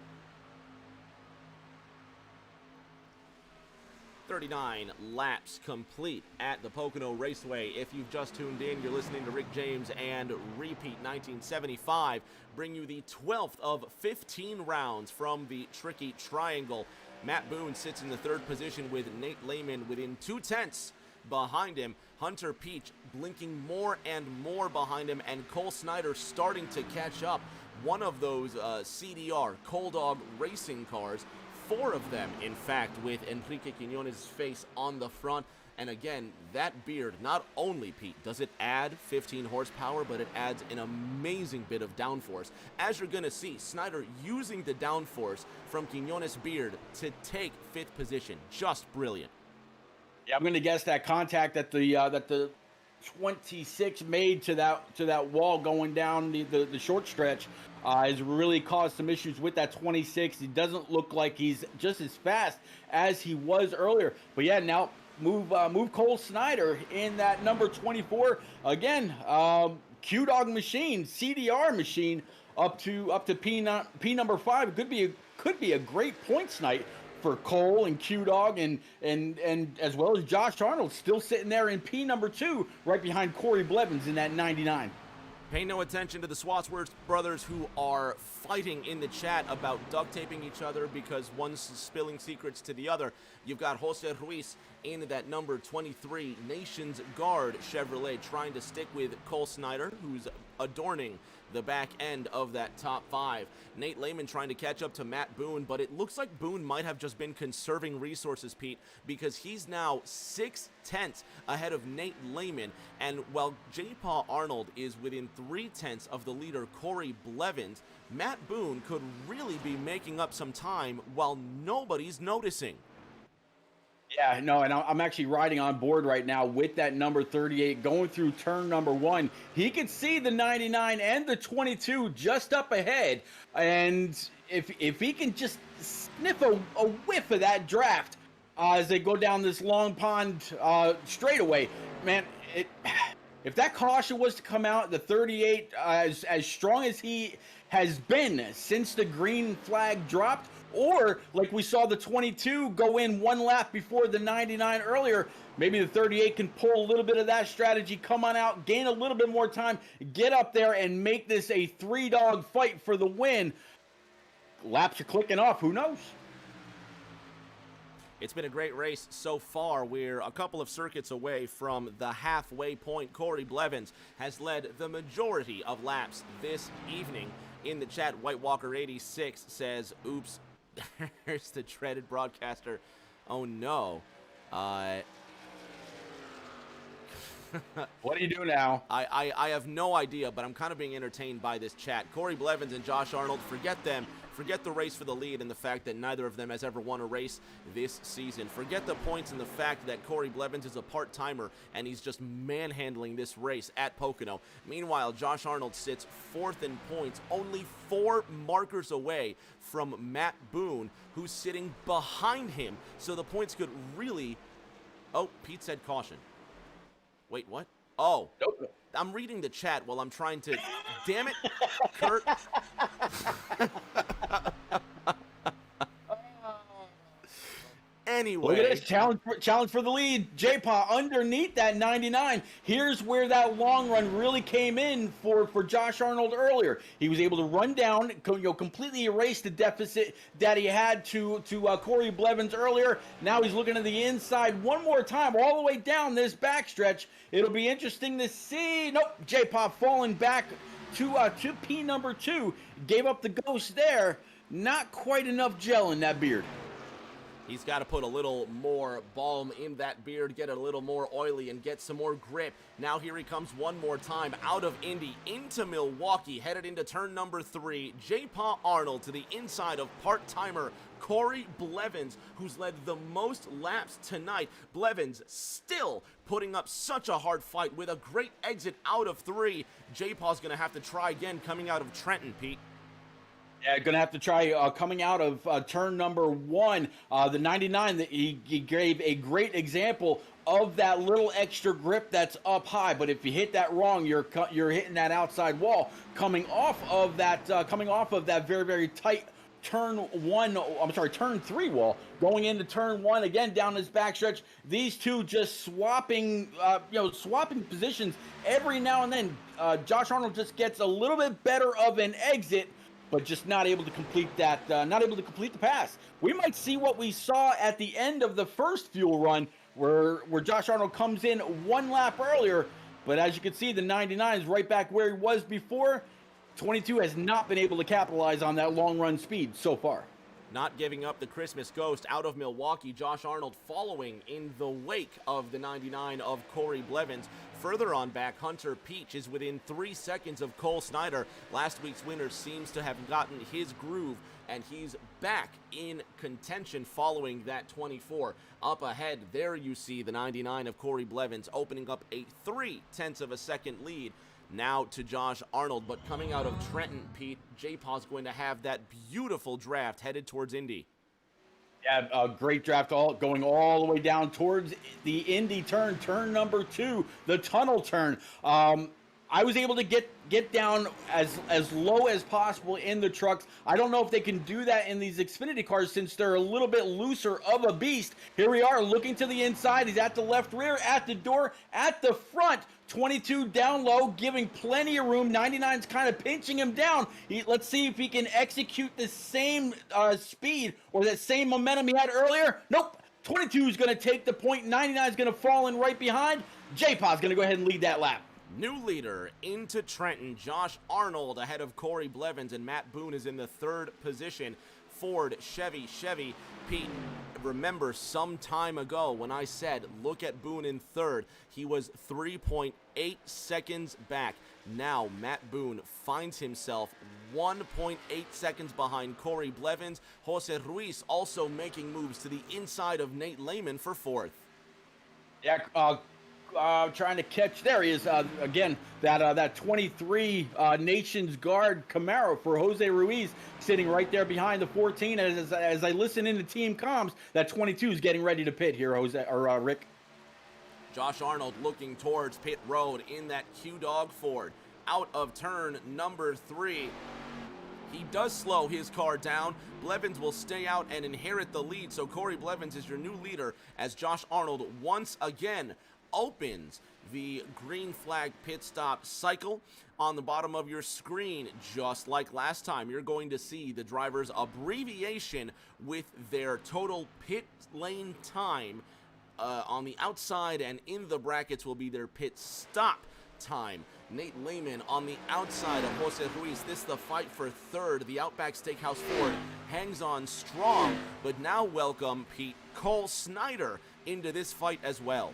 39 laps complete at the Pocono Raceway. If you've just tuned in, you're listening to Rick James and Repeat 1975 bring you the 12th of 15 rounds from the Tricky Triangle. Matt Boone sits in the 3rd position with Nate Lehman within 2/10 behind him. Hunter Peach blinking more and more behind him, and Cole Snyder starting to catch up. One of those CDR, Coal Dog Racing cars, 4 of them, in fact, with Enrique Quiñones' face on the front. And again, that beard, not only, Pete, does it add 15 horsepower, but it adds an amazing bit of downforce. As you're going to see, Snyder using the downforce from Quiñones' beard to take 5th position. Just brilliant. Yeah, I'm going to guess that contact that the 26 made to that wall going down the short stretch has really caused some issues with that 26. He doesn't look like he's just as fast as he was earlier. But yeah, now move Cole Snyder in that number 24 again. Q-Dog machine, CDR machine up to P number 5. It could be a great points night for Cole and Q-Dog and as well as Josh Arnold still sitting there in P number 2 right behind Corey Blevins in that 99. Pay no attention to the Swatsworth brothers who are fighting in the chat about duct taping each other because one's spilling secrets to the other. You've got Jose Ruiz in that number 23 Nations Guard Chevrolet trying to stick with Cole Snyder, who's adorning the back end of that top 5. Nate Lehman trying to catch up to Matt Boone, but it looks like Boone might have just been conserving resources, Pete, because he's now 6/10 ahead of Nate Lehman. And while J. Paul Arnold is within 3/10 of the leader Corey Blevins, Matt Boone could really be making up some time while nobody's noticing. Yeah, no, and I'm actually riding on board right now with that number 38 going through turn number 1. He could see the 99 and the 22 just up ahead, and if he can just sniff a whiff of that draft as they go down this Long Pond straightaway, man, if that caution was to come out, the 38 as strong as he has been since the green flag dropped, or like we saw the 22 go in 1 lap before the 99 earlier, maybe the 38 can pull a little bit of that strategy, come on out, gain a little bit more time, get up there and make this a 3-dog fight for the win. Laps are clicking off, who knows? It's been a great race so far. We're a couple of circuits away from the halfway point. Corey Blevins has led the majority of laps this evening. In the chat, White Walker 86 says, oops, there's the dreaded broadcaster. Oh no. What do you do now? I have no idea, but I'm kind of being entertained by this chat. Corey Blevins and Josh Arnold, forget them. Forget the race for the lead and the fact that neither of them has ever won a race this season. Forget the points and the fact that Corey Blevins is a part-timer and he's just manhandling this race at Pocono. Meanwhile, Josh Arnold sits 4th in points, only 4 markers away from Matt Boone, who's sitting behind him. So the points could really Oh, Pete said caution. Wait, what? Oh. Nope. I'm reading the chat while I'm trying to... Damn it, Kurt. Anyway. Look at this, challenge for the lead. J-Paw underneath that 99. Here's where that long run really came in for Josh Arnold earlier. He was able to run down, completely erase the deficit that he had to Corey Blevins earlier. Now he's looking to the inside one more time, all the way down this backstretch. It'll be interesting to see. Nope, J-Paw falling back to P number 2. Gave up the ghost there. Not quite enough gel in that beard. He's got to put a little more balm in that beard, get it a little more oily, and get some more grip. Now here he comes one more time out of Indy into Milwaukee, headed into turn number 3. J-Paw Arnold to the inside of part-timer Corey Blevins, who's led the most laps tonight. Blevins still putting up such a hard fight with a great exit out of 3. J-Paw's going to have to try again coming out of Trenton, Pete. Yeah, going to have to try coming out of turn number 1. The 99, that he gave a great example of that little extra grip that's up high. But if you hit that wrong, you're hitting that outside wall. Coming off of that very, very tight turn 3 wall, going into turn 1 again down this backstretch. These two just swapping positions every now and then. Josh Arnold just gets a little bit better of an exit, but just not able to complete that, not able to complete the pass. We might see what we saw at the end of the first fuel run, where Josh Arnold comes in one lap earlier, but as you can see, the 99 is right back where he was before. 22 has not been able to capitalize on that long run speed so far. Not giving up the Christmas ghost out of Milwaukee. Josh Arnold following in the wake of the 99 of Corey Blevins. Further on back, Hunter Peach is within 3 seconds of Cole Snyder. Last week's winner seems to have gotten his groove, and he's back in contention following that 24. Up ahead, there you see the 99 of Corey Blevins opening up a 0.3 of a second lead. Now to Josh Arnold, but coming out of Trenton, Pete, J-Paw's going to have that beautiful draft headed towards Indy. Yeah, a great draft going all the way down towards the Indy turn number 2, the tunnel turn. I was able to get down as low as possible in the trucks. I don't know if they can do that in these Xfinity cars since they're a little bit looser of a beast. Here we are looking to the inside. He's at the left rear, at the door, at the front. 22 down low, giving plenty of room. 99's kind of pinching him down. Let's see if he can execute the same speed or that same momentum he had earlier. Nope. 22 is going to take the point. 99 is going to fall in right behind. J-Paw's going to go ahead and lead that lap. New leader into Trenton, Josh Arnold ahead of Corey Blevins, and Matt Boone is in the 3rd position. Ford, Chevy. Pete, remember some time ago when I said, look at Boone in 3rd, he was 3.8 seconds back. Now Matt Boone finds himself 1.8 seconds behind Corey Blevins. Jose Ruiz also making moves to the inside of Nate Lehman for 4th. Yeah, trying to catch. There he is again. That 23 Nations Guard Camaro for Jose Ruiz sitting right there behind the 14. As I listen into team comms, that 22 is getting ready to pit here, Rick. Josh Arnold looking towards pit road in that Q-Dog Ford. Out of turn number 3. He does slow his car down. Blevins will stay out and inherit the lead. So Corey Blevins is your new leader as Josh Arnold once again opens the green flag pit stop cycle. On the bottom of your screen, just like last time, you're going to see the driver's abbreviation with their total pit lane time. On the outside and in the brackets will be their pit stop time. Nate Lehman on the outside of Jose Ruiz. This is the fight for 3rd. The Outback Steakhouse Ford hangs on strong, but now welcome Pete Cole Snyder into this fight as well.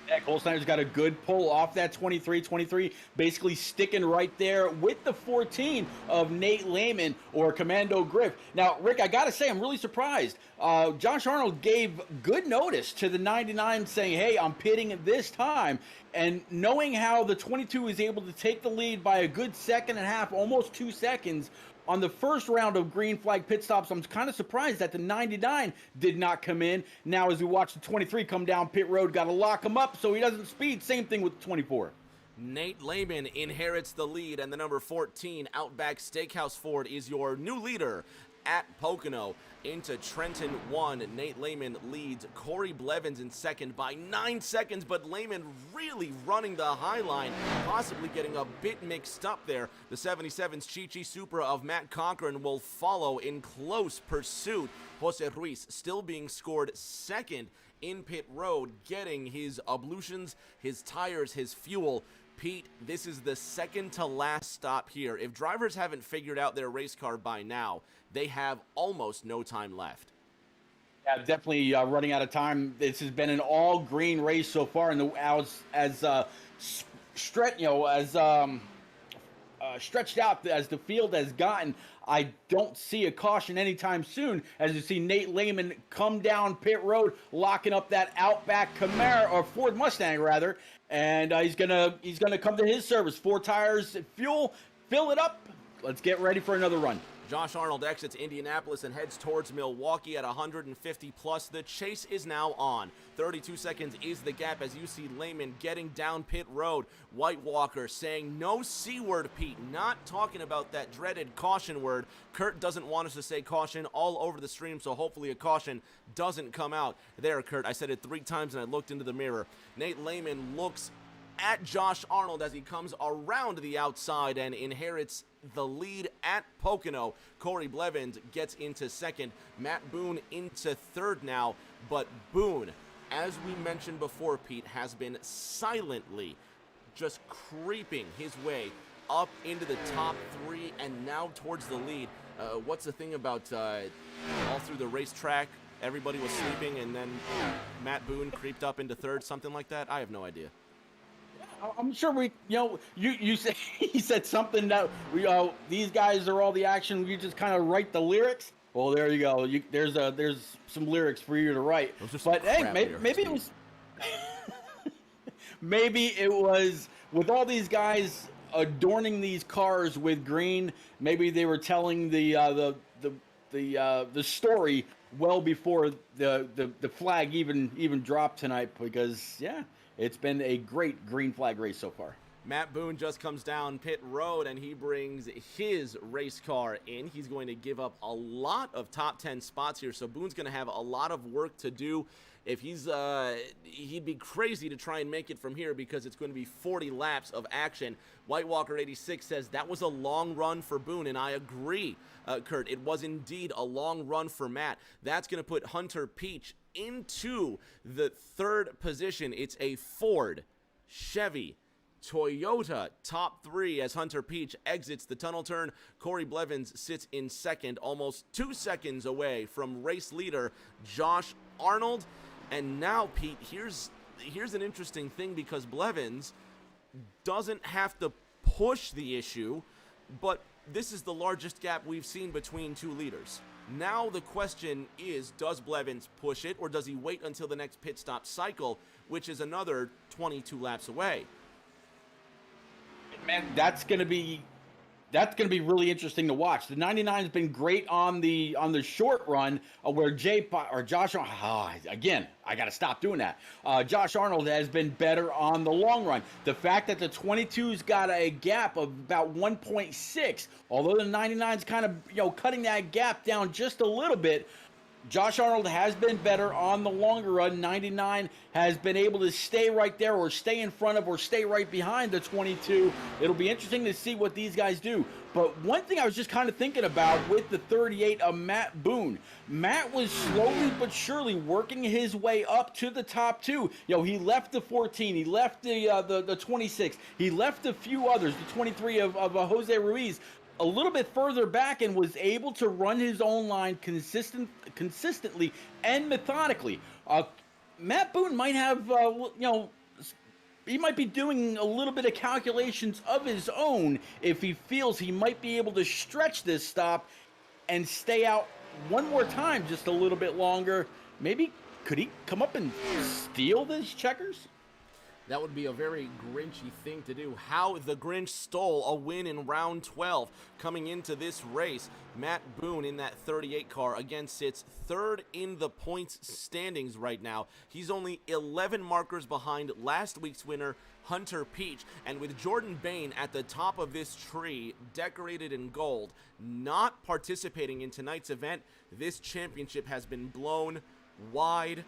Yeah, Cole Snyder's got a good pull off that 23, basically sticking right there with the 14 of Nate Lehman or Commando Griff. Now, Rick, I got to say, I'm really surprised. Josh Arnold gave good notice to the 99 saying, hey, I'm pitting this time. And knowing how the 22 is able to take the lead by a good 1.5 seconds, almost 2 seconds, on the first round of green flag pit stops. I'm kind of surprised that the 99 did not come in. Now, as we watch the 23 come down pit road, got to lock him up so he doesn't speed. Same thing with 24. Nate Lehman inherits the lead, and the number 14 Outback Steakhouse Ford is your new leader at Pocono. Into Trenton 1, Nate Lehman leads Corey Blevins in second by 9 seconds, but Lehman really running the high line, possibly getting a bit mixed up there. The 77's Chichi Supra of Matt Cochran will follow in close pursuit. Jose Ruiz still being scored second in pit road, getting his ablutions, his tires, his fuel. Pete, this is the second to last stop here. If drivers haven't figured out their race car by now, they have almost no time left. Yeah, definitely running out of time. This has been an all green race so far, and stretched out as the field has gotten. I don't see a caution anytime soon, as you see Nate Lehman come down pit road, locking up that Outback Camaro, or Ford Mustang rather, and he's gonna come to his service. 4 tires, fuel, fill it up. Let's get ready for another run. Josh Arnold exits Indianapolis and heads towards Milwaukee at 150 plus. The chase is now on. 32 seconds is the gap as you see Lehman getting down pit road. White Walker saying no C word, Pete. Not talking about that dreaded caution word. Kurt doesn't want us to say caution all over the stream, so hopefully a caution doesn't come out. There, Kurt, I said it 3 times and I looked into the mirror. Nate Lehman looks at Josh Arnold as he comes around the outside and inherits the lead at Pocono. Corey Blevins gets into second. Matt Boone into third now. But Boone, as we mentioned before, Pete, has been silently just creeping his way up into the top 3 and now towards the lead. What's the thing about all through the racetrack, everybody was sleeping and then Matt Boone creeped up into third, something like that? I have no idea. I'm sure you said he said something that these guys are all the action. You just kind of write the lyrics. Well, there you go. There's some lyrics for you to write. But hey, maybe it was maybe it was with all these guys adorning these cars with green. Maybe they were telling the story well before the flag even dropped tonight, because yeah. It's been a great green flag race so far. Matt Boone just comes down pit road and he brings his race car in. He's going to give up a lot of top 10 spots here, so Boone's going to have a lot of work to do. If he'd be crazy to try and make it from here because it's going to be 40 laps of action. White Walker 86 says that was a long run for Boone, and I agree, Kurt. It was indeed a long run for Matt. That's going to put Hunter Peach into the 3rd position. It's a Ford, Chevy, Toyota top 3 as Hunter Peach exits the tunnel turn. Corey Blevins sits in 2nd, almost 2 seconds away from race leader Josh Arnold. And now, Pete, here's an interesting thing, because Blevins doesn't have to push the issue, but this is the largest gap we've seen between 2 leaders. Now the question is, does Blevins push it, or does he wait until the next pit stop cycle, which is another 22 laps away? Man, that's gonna be really interesting to watch. The 99's been great on the short run, where Josh. Again, I got to stop doing that. Josh Arnold has been better on the long run. The fact that the 22's got a gap of about 1.6, although the 99's kind of cutting that gap down just a little bit. Josh Arnold has been better on the longer run. 99 has been able to stay right there, or stay in front of, or stay right behind the 22. It'll be interesting to see what these guys do. But one thing I was just kind of thinking about with the 38 of Matt Boone. Matt was slowly but surely working his way up to the top 2. He left the 14. He left the 26. He left a few others, the 23 of Jose Ruiz, a little bit further back, and was able to run his own line consistently and methodically. Matt Boone might have, he might be doing a little bit of calculations of his own if he feels he might be able to stretch this stop and stay out one more time just a little bit longer. Maybe could he come up and steal this checkers? That would be a very Grinchy thing to do. How the Grinch stole a win in round 12 coming into this race. Matt Boone in that 38 car again sits third in the points standings right now. He's only 11 markers behind last week's winner, Hunter Peach. And with Jordan Bain at the top of this tree, decorated in gold, not participating in tonight's event, this championship has been blown wide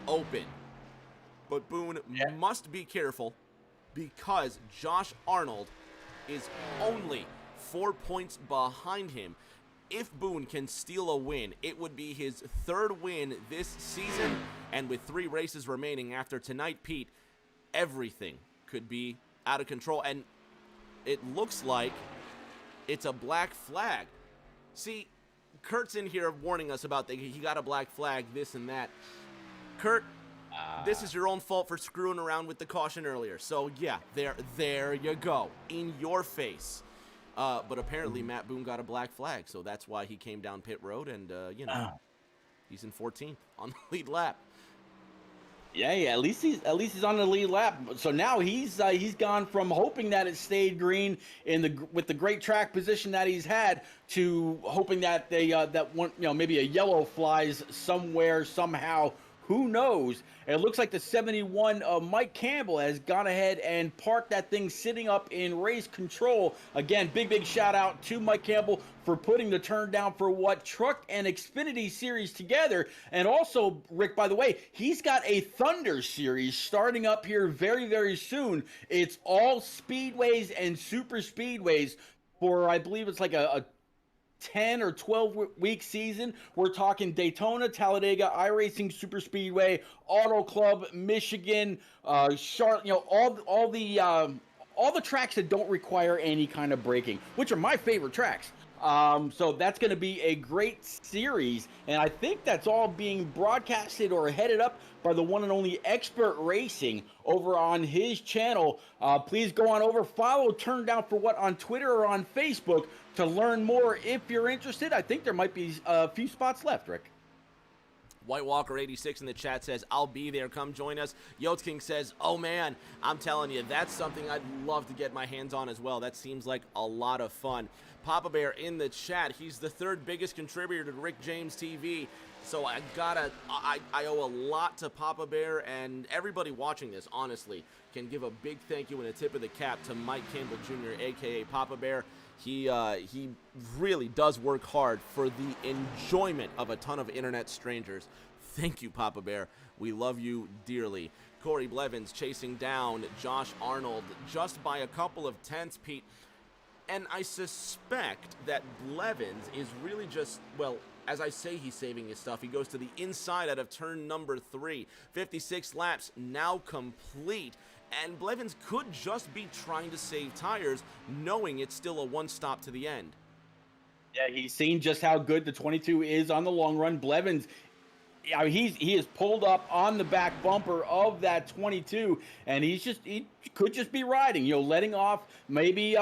open. But Boone must be careful because Josh Arnold is only 4 points behind him. If Boone can steal a win, it would be his third win this season. And with 3 races remaining after tonight, Pete, everything could be out of control. And it looks like it's a black flag. See, Kurt's in here warning us about he got a black flag, this and that. Kurt, this is your own fault for screwing around with the caution earlier. So, yeah, there you go. In your face. But apparently Matt Boone got a black flag, so that's why he came down pit road, and, he's in 14th on the lead lap. Yeah, at least he's on the lead lap. So now he's gone from hoping that it stayed green with the great track position that he's had to hoping that maybe a yellow flies somewhere somehow. Who knows? It looks like the 71 Mike Campbell has gone ahead and parked that thing sitting up in race control. Again, big shout out to Mike Campbell for putting the turn down for what Truck and Xfinity series together. And also, Rick, by the way, he's got a Thunder series starting up here very, very soon. It's all speedways and super speedways for, I believe it's like a 10 or 12 week season. We're talking Daytona, Talladega, iRacing Super Speedway, Auto Club, Michigan, Charlotte, all the tracks that don't require any kind of braking, which are my favorite tracks. So that's going to be a great series, and I think that's all being broadcasted or headed up by the one and only Expert Racing over on his channel. Please go on over, follow Turn Down for What on Twitter or on Facebook to learn more if you're interested. I think there might be a few spots left, Rick. White Walker 86 in the chat says, I'll be there, come join us. Yotes King says, oh man, I'm telling you, that's something I'd love to get my hands on as well. That seems like a lot of fun. Papa Bear in the chat, he's the 3rd biggest contributor to Rick James TV. So I owe a lot to Papa Bear, and everybody watching this, honestly, can give a big thank you and a tip of the cap to Mike Campbell Jr., a.k.a. Papa Bear. He really does work hard for the enjoyment of a ton of internet strangers. Thank you, Papa Bear. We love you dearly. Corey Blevins chasing down Josh Arnold just by a couple of tenths, Pete. And I suspect that Blevins is really just, well, as I say he's saving his stuff, he goes to the inside out of turn number 3. 56 laps now complete. And Blevins could just be trying to save tires, knowing it's still a one stop to the end. Yeah, he's seen just how good the 22 is on the long run. Blevins, he is pulled up on the back bumper of that 22, and he could just be riding, letting off, maybe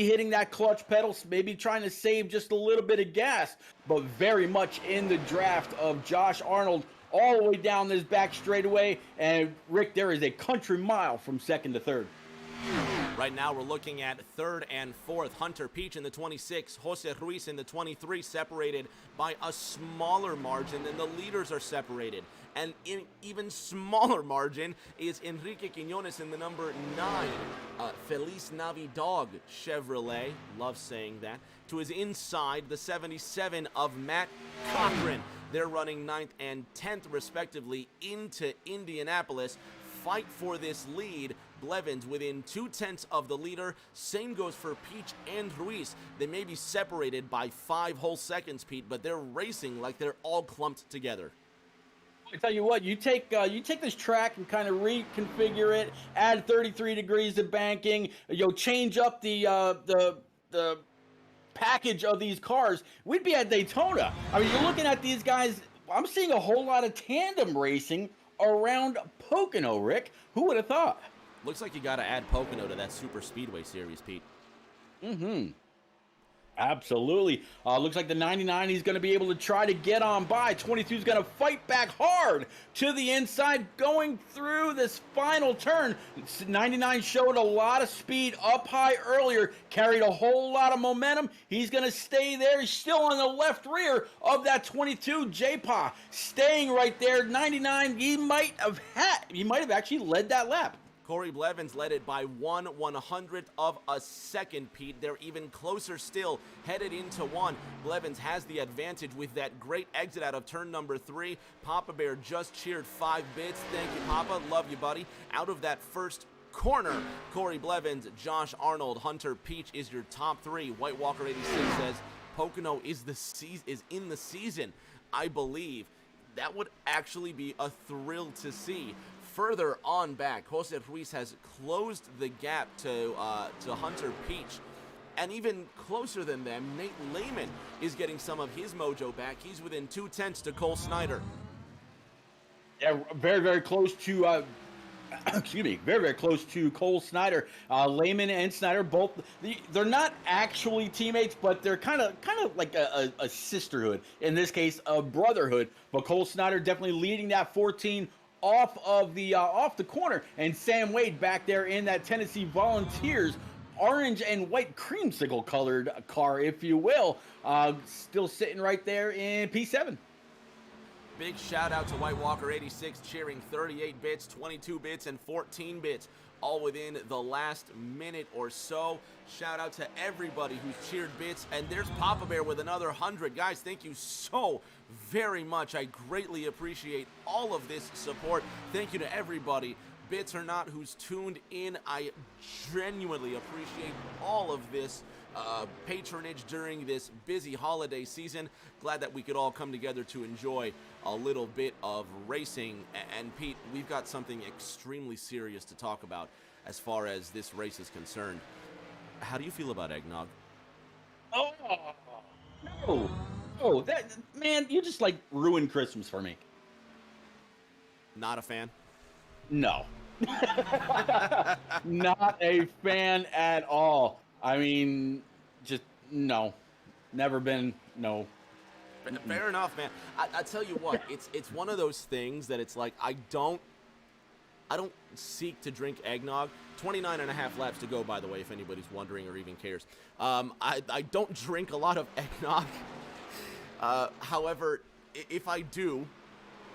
hitting that clutch pedal, maybe trying to save just a little bit of gas, but very much in the draft of Josh Arnold all the way down this back straightaway. And Rick, there is a country mile from 2nd to 3rd. Right now we're looking at 3rd and 4th. Hunter Peach in the 26, Jose Ruiz in the 23, separated by a smaller margin than the leaders are separated. And in even smaller margin is Enrique Quiñones in the number 9. Feliz Navidad Chevrolet, love saying that, to his inside, the 77 of Matt Cochran. They're running 9th and 10th respectively into Indianapolis. Fight for this lead. Blevins within 2/10 of the leader. Same goes for Peach and Ruiz. They may be separated by 5 whole seconds, Pete, but they're racing like they're all clumped together. I tell you what, you take this track and kind of reconfigure it, add 33 degrees of banking, change up the package of these cars, we'd be at Daytona. I mean, you're looking at these guys. I'm seeing a whole lot of tandem racing around Pocono, Rick. Who would have thought? Looks like you got to add Pocono to that super speedway series, Pete. Absolutely. Looks like the 99, he's going to be able to try to get on by. 22 is going to fight back hard to the inside, going through this final turn. 99 showed a lot of speed up high earlier, carried a whole lot of momentum. He's going to stay there. He's still on the left rear of that 22. J-Pa staying right there. 99, he might have actually led that lap. Corey Blevins led it by 1/100th of a second, Pete. They're even closer still, headed into one. Blevins has the advantage with that great exit out of turn number 3. Papa Bear just cheered 5 bits. Thank you, Papa. Love you, buddy. Out of that first corner, Corey Blevins, Josh Arnold, Hunter Peach is your top 3. White Walker 86 says Pocono is in the season. I believe that would actually be a thrill to see. Further on back, Jose Ruiz has closed the gap to Hunter Peach. And even closer than them, Nate Lehman is getting some of his mojo back. He's within 2/10 to Cole Snyder. Yeah, very, very close to, very, very close to Cole Snyder. Lehman and Snyder, both, they're not actually teammates, but they're kind of like a sisterhood. In this case, a brotherhood. But Cole Snyder definitely leading that 14 off the corner, and Sam Wade back there in that Tennessee Volunteers orange and white creamsicle colored car, if you will, still sitting right there in P7. Big shout out to White Walker 86 cheering 38 bits, 22 bits, and 14 bits, all within the last minute or so. Shout out to everybody who's cheered bits, and there's Papa Bear with another 100. Guys, thank you so very much. I greatly appreciate all of this support. Thank you to everybody, bits or not, who's tuned in. I genuinely appreciate all of this patronage during this busy holiday season. Glad that we could all come together to enjoy a little bit of racing. And Pete, we've got something extremely serious to talk about as far as this race is concerned. How do you feel about eggnog? Oh, no. Oh, that, man, you just like ruined Christmas for me. Not a fan? No. Not a fan at all. I mean, just no. Never been, no. Fair enough, man. I tell you what, it's one of those things that it's like I don't seek to drink eggnog. 29 and a half laps to go, by the way, if anybody's wondering or even cares. I don't drink a lot of eggnog. However, if I do,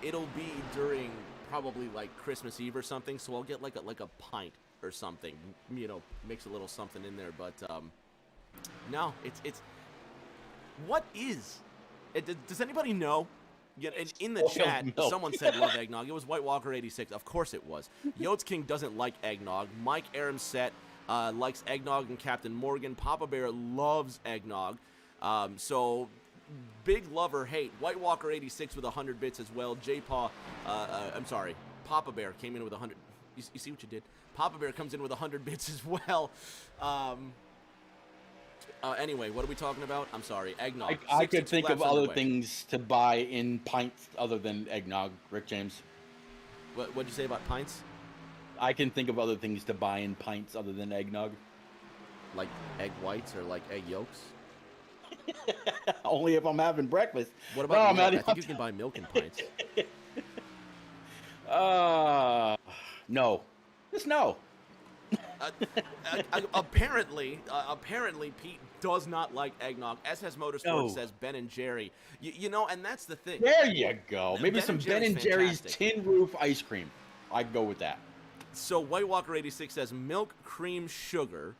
it'll be during probably like Christmas Eve or something, so I'll get like a pint or something, you know, mix a little something in there. But no, it's what is it? Does anybody know? Yeah, in the chat, someone said love eggnog. It was White Walker 86. Of course it was. Yotes King doesn't like eggnog. Mike Aramset likes eggnog, and Captain Morgan. Papa Bear loves eggnog. So big love or hate. White Walker 86 with 100 bits as well. I'm sorry. Papa Bear came in with 100. You see what you did? Papa Bear comes in with 100 bits as well. Anyway, what are we talking about? I'm sorry. Eggnog. I could think of other things to buy in pints other than eggnog, Rick James. What'd you say about pints? I can think of other things to buy in pints other than eggnog. Like egg whites or like egg yolks? Only if I'm having breakfast. What about milk? I think you can buy milk in pints. No. Just no. Apparently, Pete does not like eggnog. SS Motorsports says Ben and Jerry. You know, and that's the thing. There you go. Maybe some Ben and Jerry's tin roof ice cream. I'd go with that. So White Walker 86 says milk, cream, sugar,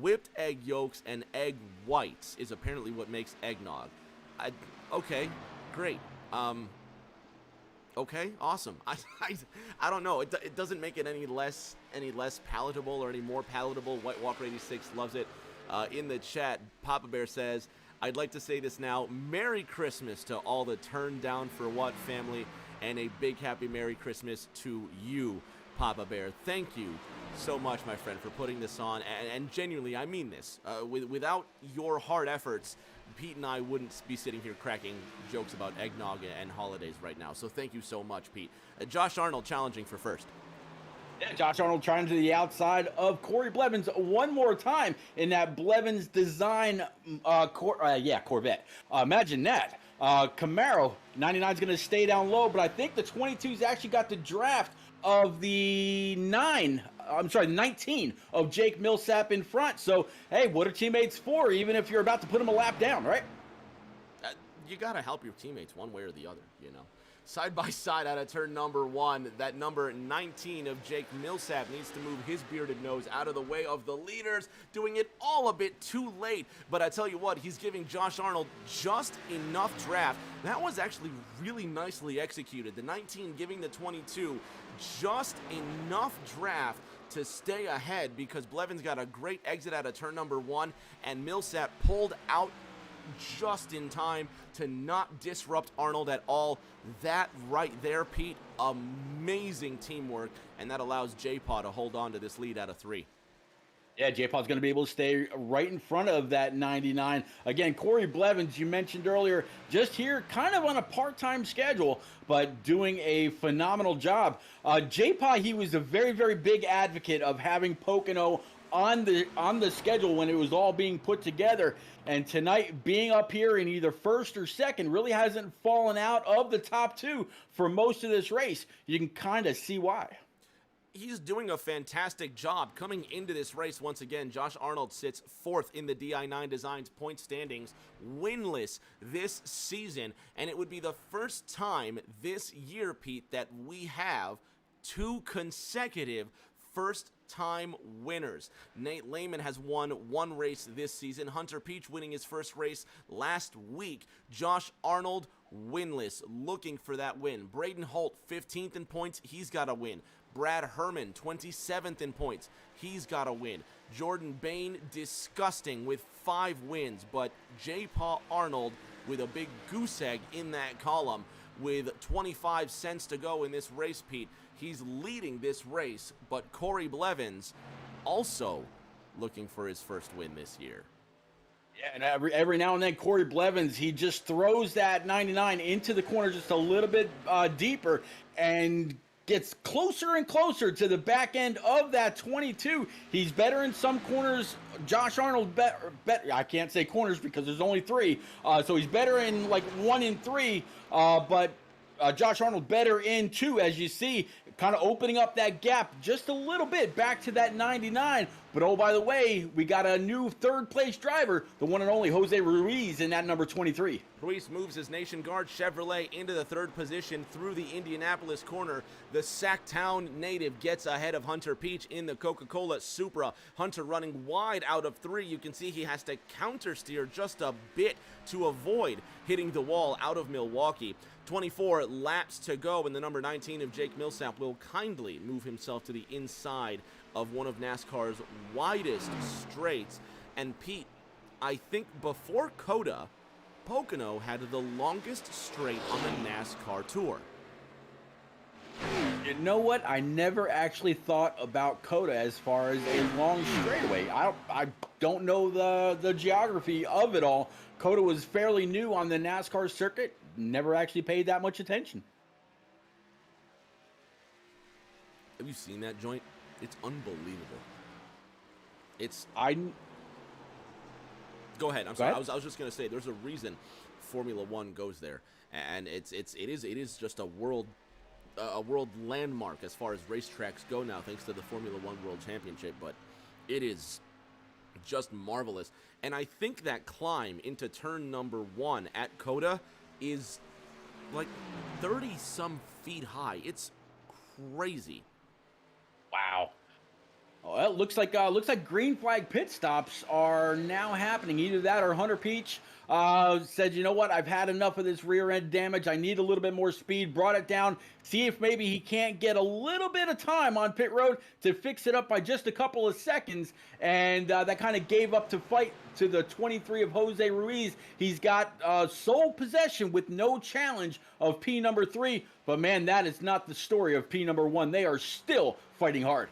whipped egg yolks, and egg whites is apparently what makes eggnog. Okay, great. Okay, awesome. I don't know. It doesn't make it any less palatable or any more palatable. White Walker 86 loves it. In the chat, Papa Bear says, I'd like to say this now. Merry Christmas to all the Turn Down for What family, and a big happy Merry Christmas to you, Papa Bear. Thank you so much, my friend, for putting this on. And genuinely, I mean this. Without your hard efforts, Pete and I wouldn't be sitting here cracking jokes about eggnog and holidays right now. So thank you so much, Pete. Josh Arnold challenging for first. Yeah, Josh Arnold trying to the outside of Corey Blevins one more time in that Blevins design, Corvette. Imagine that. Camaro 99 is going to stay down low, but I think the 22's actually got the draft of the 19 of Jake Millsap in front. So, hey, what are teammates for, even if you're about to put them a lap down, right? You got to help your teammates one way or the other, you know. Side by side out of turn number 1, that number 19 of Jake Millsap needs to move his bearded nose out of the way of the leaders, doing it all a bit too late. But I tell you what, he's giving Josh Arnold just enough draft. That was actually really nicely executed. The 19 giving the 22 just enough draft to stay ahead, because Blevins got a great exit out of turn number 1, and Millsap pulled out just in time to not disrupt Arnold at all. That right there, Pete, amazing teamwork, and that allows J-Paw to hold on to this lead out of 3. Yeah, J-Paw's going to be able to stay right in front of that 99. Again, Corey Blevins, you mentioned earlier, just here kind of on a part-time schedule, but doing a phenomenal job. J-Paw, he was a very, very big advocate of having Pocono on the schedule when it was all being put together, and tonight being up here in either first or second really hasn't fallen out of the top 2 for most of this race. You can kind of see why. He's doing a fantastic job coming into this race. Once again, Josh Arnold sits 4th in the di9 Designs point standings, winless this season, and it would be the first time this year, Pete, that we have 2 consecutive first-time winners. Nate Lehman has won 1 race this season. Hunter Peach winning his first race last week. Josh Arnold winless, looking for that win. Braden Holt, 15th in points. He's got a win. Brad Herman, 27th in points. He's got a win. Jordan Bain, disgusting with 5 wins. But J-Paw Arnold with a big goose egg in that column with 25 cents to go in this race, Pete. He's leading this race, but Corey Blevins also looking for his first win this year. Yeah, and every now and then, Corey Blevins, he just throws that 99 into the corner just a little bit deeper and gets closer and closer to the back end of that 22. He's better in some corners. Josh Arnold, better. I can't say corners because there's only 3. So he's better in like 1 in 3, but Josh Arnold better in 2, as you see, kind of opening up that gap just a little bit back to that 99. But oh, by the way, we got a new 3rd place driver, the one and only Jose Ruiz in that number 23. Ruiz moves his Nation Guard Chevrolet into the 3rd position through the Indianapolis corner. The Sacktown native gets ahead of Hunter Peach in the Coca-Cola Supra. Hunter running wide out of 3. You can see he has to counter steer just a bit to avoid hitting the wall out of Milwaukee. 24 laps to go, and the number 19 of Jake Millsap will kindly move himself to the inside of one of NASCAR's widest straights. And Pete, I think before COTA, Pocono had the longest straight on the NASCAR tour. You know what? I never actually thought about COTA as far as a long straightaway. I don't know the geography of it all. COTA was fairly new on the NASCAR circuit. Never actually paid that much attention. Have you seen that joint? It's unbelievable. Go ahead. I'm sorry. I was just gonna say there's a reason Formula One goes there, and it is just a world landmark as far as racetracks go now, thanks to the Formula One World Championship. But it is just marvelous, and I think that climb into turn number 1 at COTA is like 30-some feet high. It's crazy. Wow. Well, it looks like green flag pit stops are now happening. Either that or Hunter Peach said, you know what, I've had enough of this rear end damage. I need a little bit more speed. Brought it down. See if maybe he can't get a little bit of time on pit road to fix it up by just a couple of seconds. And that kind of gave up to fight to the 23 of Jose Ruiz. He's got sole possession with no challenge of P number 3. But man, that is not the story of P number 1. They are still fighting hard.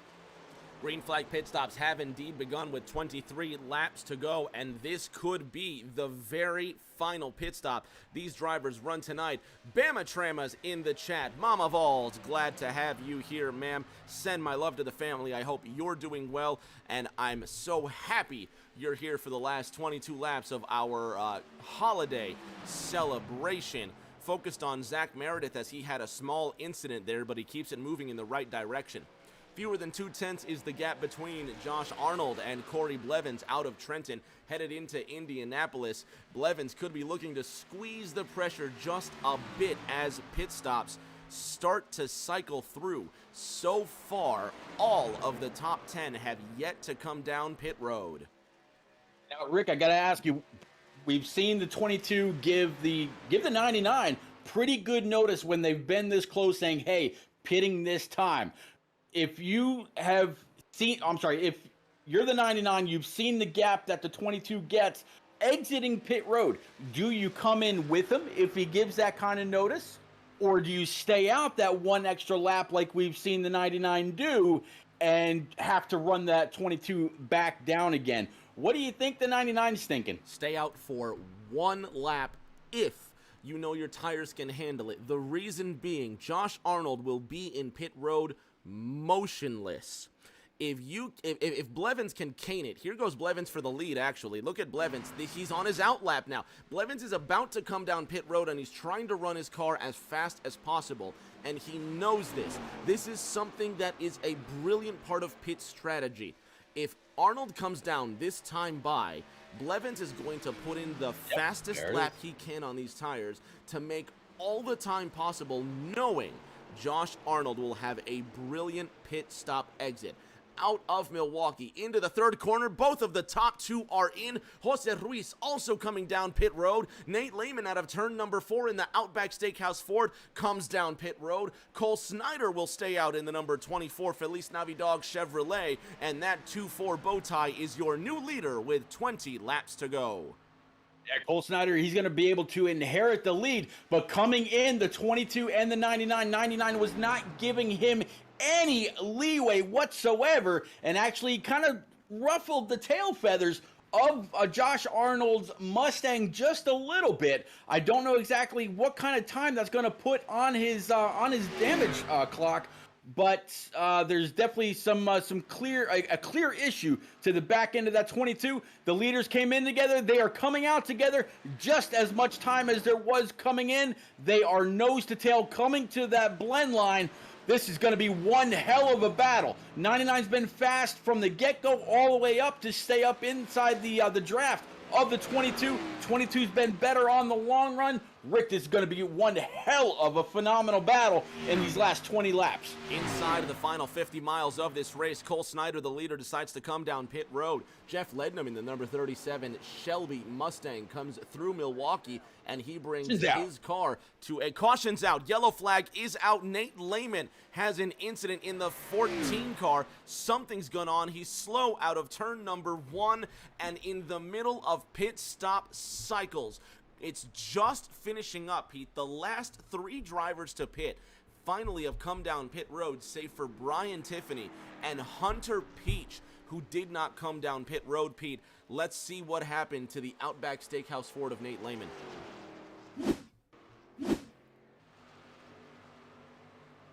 Green flag pit stops have indeed begun with 23 laps to go, and this could be the very final pit stop these drivers run tonight. Bama Trama's in the chat. Mama Vols, glad to have you here, ma'am. Send my love to the family. I hope you're doing well, and I'm so happy you're here for the last 22 laps of our holiday celebration. Focused on Zach Meredith as he had a small incident there, but he keeps it moving in the right direction. Fewer than 2/10 is the gap between Josh Arnold and Corey Blevins out of Trenton, headed into Indianapolis. Blevins could be looking to squeeze the pressure just a bit as pit stops start to cycle through. So far, all of the top 10 have yet to come down pit road. Now, Rick, I got to ask you, we've seen the 22 give the 99 pretty good notice when they've been this close, saying, hey, pitting this time. If you have seen, if you're the 99, you've seen the gap that the 22 gets exiting pit road. Do you come in with him if he gives that kind of notice? Or do you stay out that one extra lap like we've seen the 99 do and have to run that 22 back down again? What do you think the 99 is thinking? Stay out for one lap if you know your tires can handle it. The reason being, Josh Arnold will be in pit road motionless. If Blevins can cane it, here goes Blevins for the lead, actually. Look at Blevins. He's on his out lap now. Blevins is about to come down pit road, and he's trying to run his car as fast as possible, and he knows this. This is something that is a brilliant part of pit strategy. If Arnold comes down this time by, Blevins is going to put in the fastest lap he can on these tires to make all the time possible, knowing Josh Arnold will have a brilliant pit stop exit. Out of Milwaukee into the third corner. Both of the top two are in. Jose Ruiz also coming down pit road. Nate Lehman out of turn number 4 in the Outback Steakhouse Ford comes down pit road. Cole Snyder will stay out in the number 24 Feliz Navidad Chevrolet, and that 2-4 bow tie is your new leader with 20 laps to go. Yeah, Cole Snyder, he's going to be able to inherit the lead, but coming in, the 22 and the 99 was not giving him any leeway whatsoever, and actually kind of ruffled the tail feathers of Josh Arnold's Mustang just a little bit. I don't know exactly what kind of time that's going to put on his damage clock, but there's definitely a clear issue to the back end of that 22. The leaders came in together. They are coming out together just as much time as there was coming in. They are nose to tail coming to that blend line. This is going to be one hell of a battle. 99's been fast from the get-go all the way up to stay up inside the draft of the 22. 22's been better on the long run. Rick, this is going to be one hell of a phenomenal battle in these last 20 laps. Inside of the final 50 miles of this race, Cole Snyder, the leader, decides to come down pit road. Jeff Lednam in the number 37 Shelby Mustang comes through Milwaukee, and he brings his car to a caution's out. Yellow flag is out. Nate Lehman has an incident in the 14 car. Something's gone on. He's slow out of turn number 1 and in the middle of pit stop cycles. It's just finishing up, Pete. The last 3 drivers to pit finally have come down pit road, save for Brian Tiffany and Hunter Peach, who did not come down pit road, Pete. Let's see what happened to the Outback Steakhouse Ford of Nate Lehman.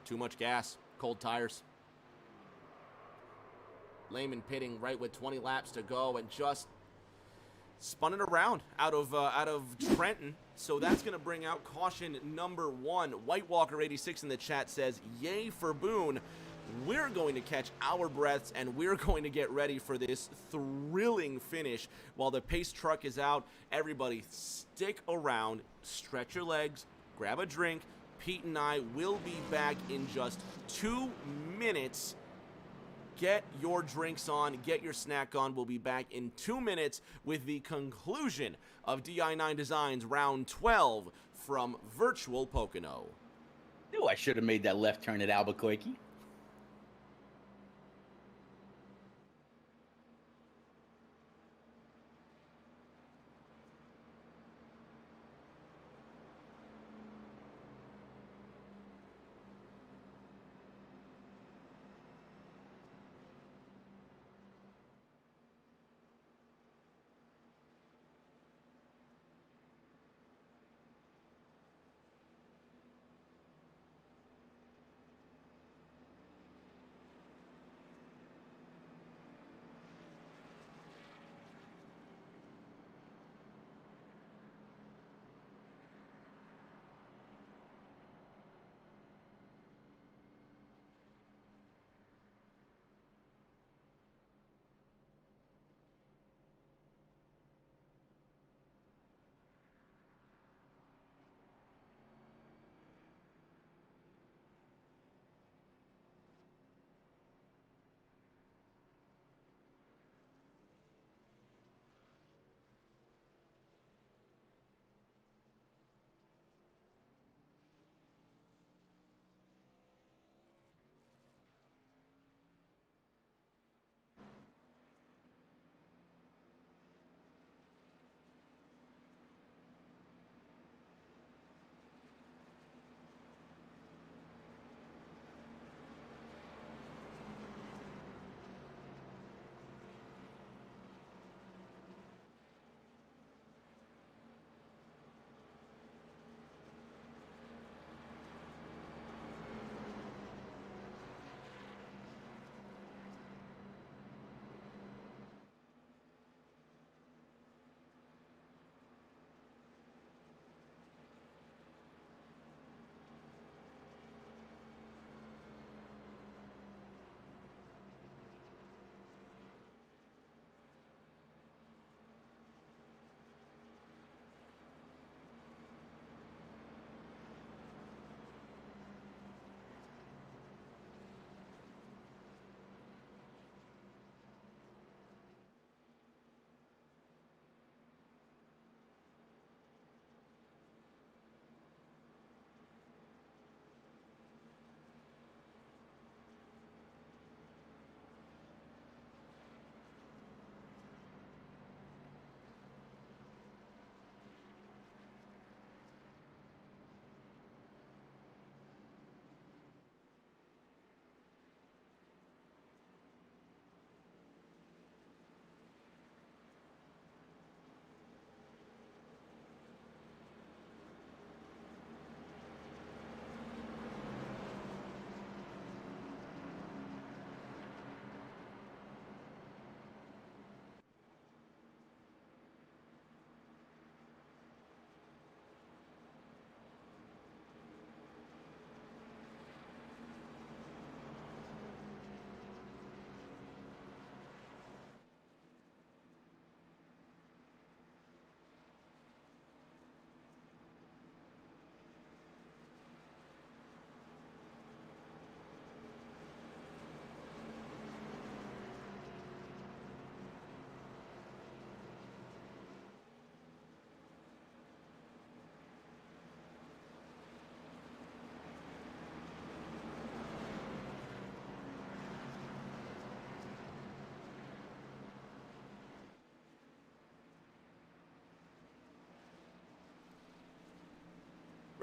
Too much gas, cold tires. Lehman pitting right with 20 laps to go and just spun it around out of Trenton. So that's going to bring out caution number 1. White Walker 86 in the chat says, yay for Boone. We're going to catch our breaths, and we're going to get ready for this thrilling finish. While the pace truck is out, everybody stick around, stretch your legs, grab a drink. Pete and I will be back in just 2 minutes. Get your drinks on, get your snack on. We'll be back in 2 minutes with the conclusion of di9 Designs round 12 from virtual Pocono. Knew I should have made that left turn at Albuquerque.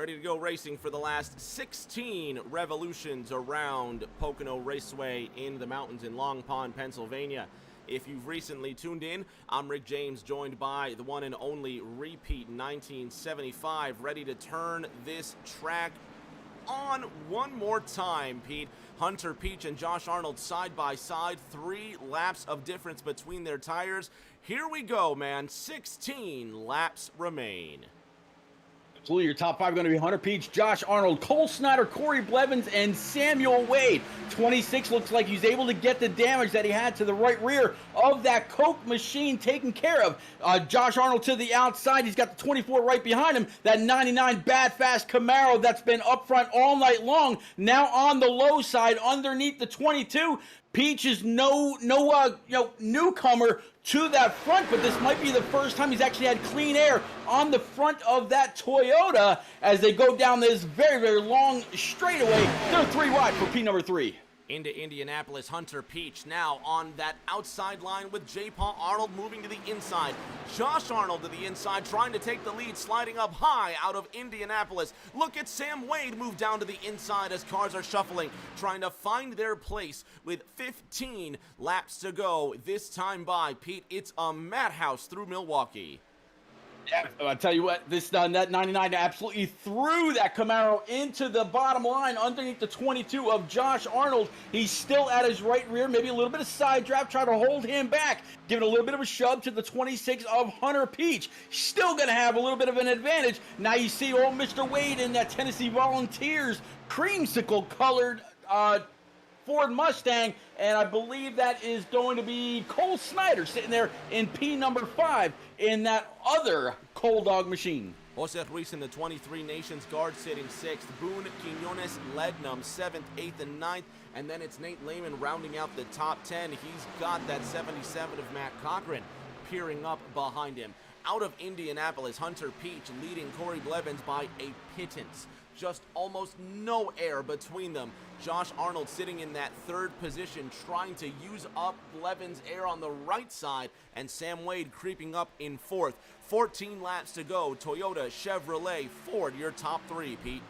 ready to go racing for the last 16 revolutions around Pocono Raceway in the mountains in Long Pond, Pennsylvania. If you've recently tuned in, I'm Rick James, joined by the one and only repeat 1975, ready to turn this track on one more time, Pete. Hunter Peach and Josh Arnold side by side, 3 laps of difference between their tires. Here we go, man. 16 laps remain. Absolutely, your top 5 are going to be Hunter Peach, Josh Arnold, Cole Snyder, Corey Blevins, and Samuel Wade. 26 looks like he's able to get the damage that he had to the right rear of that Coke machine taken care of. Josh Arnold to the outside. He's got the 24 right behind him. That 99 Bad Fast Camaro that's been up front all night long. Now on the low side underneath the 22. Peach is no newcomer to that front, but this might be the first time he's actually had clean air on the front of that Toyota as they go down this very, very long straightaway. They're 3 wide for P number 3. Into Indianapolis, Hunter Peach now on that outside line with J. Paul Arnold moving to the inside. Josh Arnold to the inside, trying to take the lead, sliding up high out of Indianapolis. Look at Sam Wade move down to the inside as cars are shuffling, trying to find their place with 15 laps to go. This time by, Pete, it's a madhouse through Milwaukee. Yeah, I'll tell you what, that 99 absolutely threw that Camaro into the bottom line underneath the 22 of Josh Arnold. He's still at his right rear, maybe a little bit of side draft, trying to hold him back, giving a little bit of a shove to the 26 of Hunter Peach. Still going to have a little bit of an advantage. Now you see old Mr. Wade in that Tennessee Volunteers creamsicle-colored Ford Mustang, and I believe that is going to be Cole Snyder sitting there in P number 5 in that other Cold Dog machine. Jose Ruiz in the 23 Nations Guard sitting 6th. Boone, Quinones, Lednum 7th, 8th, and 9th. And then it's Nate Lehman rounding out the top 10. He's got that 77 of Matt Cochran peering up behind him. Out of Indianapolis, Hunter Peach leading Corey Blevins by a pittance. Just almost no air between them. Josh Arnold sitting in that 3rd position, trying to use up Blevins' air on the right side, and Sam Wade creeping up in 4th. 14 laps to go. Toyota, Chevrolet, Ford, your top 3, Pete.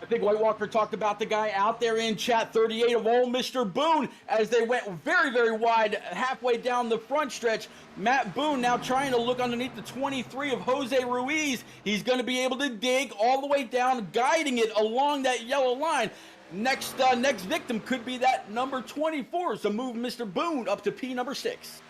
I think White Walker talked about the guy out there in chat, 38 of old Mr. Boone, as they went very, very wide halfway down the front stretch. Matt Boone now trying to look underneath the 23 of Jose Ruiz. He's going to be able to dig all the way down, guiding it along that yellow line. Next victim could be that number 24, so move Mr. Boone up to P number 6.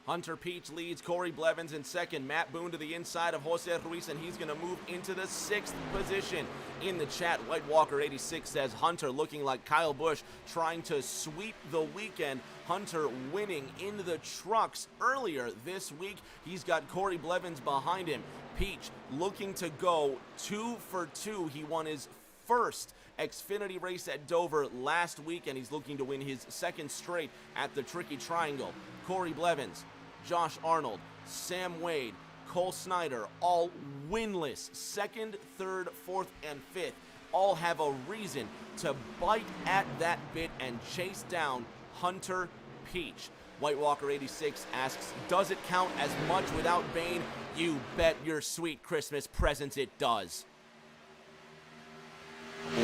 Hunter Peach leads Corey Blevins in 2nd. Matt Boone to the inside of Jose Ruiz, and he's going to move into the 6th position. In the chat, White Walker 86 says Hunter looking like Kyle Busch trying to sweep the weekend. Hunter winning in the trucks earlier this week. He's got Corey Blevins behind him. Peach looking to go 2 for 2. He won his first Xfinity race at Dover last week, and he's looking to win his 2nd straight at the Tricky Triangle. Corey Blevins, Josh Arnold, Sam Wade, Cole Snyder, all winless. 2nd, 3rd, 4th, and 5th. All have a reason to bite at that bit and chase down Hunter Peach. White Walker 86 asks, does it count as much without Bane? You bet your sweet Christmas presents it does.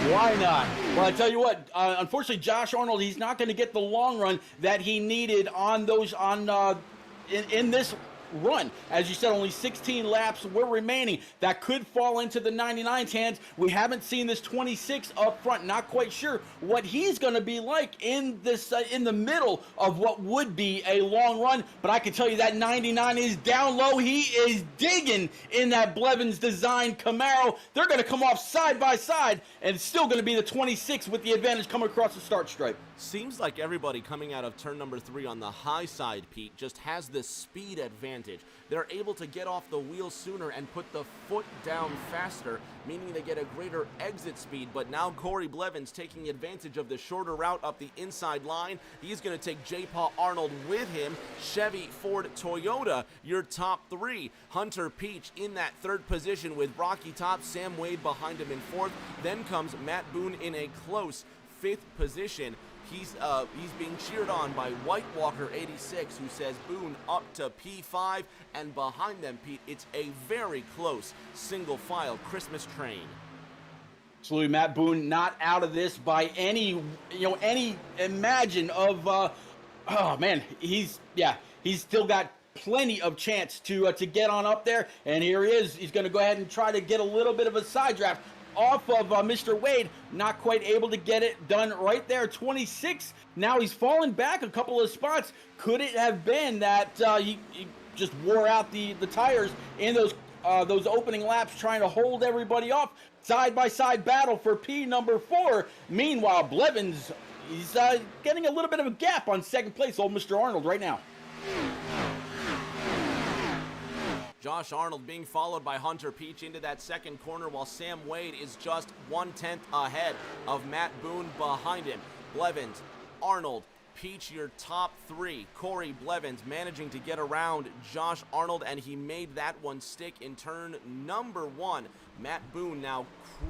Why not? Well, I tell you what, unfortunately, Josh Arnold, he's not going to get the long run that he needed on those in this run. As you said, only 16 laps were remaining. That could fall into the 99's hands. We haven't seen this 26 up front. Not quite sure what he's going to be like in this in the middle of what would be a long run. But I can tell you that 99 is down low. He is digging in that Blevins designed Camaro. They're going to come off side by side, and it's still going to be the 26 with the advantage coming across the start stripe. Seems like everybody coming out of turn number 3 on the high side, Pete, just has the speed advantage. They're able to get off the wheel sooner and put the foot down faster, meaning they get a greater exit speed. But now Corey Blevins taking advantage of the shorter route up the inside line. He's going to take J. Paul Arnold with him. Chevy, Ford, Toyota, your top 3. Hunter Peach in that 3rd position with Rocky Top, Sam Wade behind him in 4th. Then comes Matt Boone in a close 5th position. He's being cheered on by White Walker 86, who says Boone up to P5, and behind them, Pete, it's a very close single file Christmas train. Absolutely, Matt Boone not out of this by any imagine of. Oh man, he's still got plenty of chance to get on up there, and here he is. He's going to go ahead and try to get a little bit of a side draft off of Mr. Wade. Not quite able to get it done right there. 26. Now he's fallen back a couple of spots. Could it have been that he just wore out the tires in those opening laps, trying to hold everybody off? Side-by-side battle for P number 4. Meanwhile, Blevins, he's getting a little bit of a gap on second place, old Mr. Arnold right now. Josh Arnold being followed by Hunter Peach into that second corner, while Sam Wade is just 1/10 ahead of Matt Boone behind him. Blevins, Arnold, Peach, your top 3. Corey Blevins managing to get around Josh Arnold, and he made that one stick in turn number 1. Matt Boone now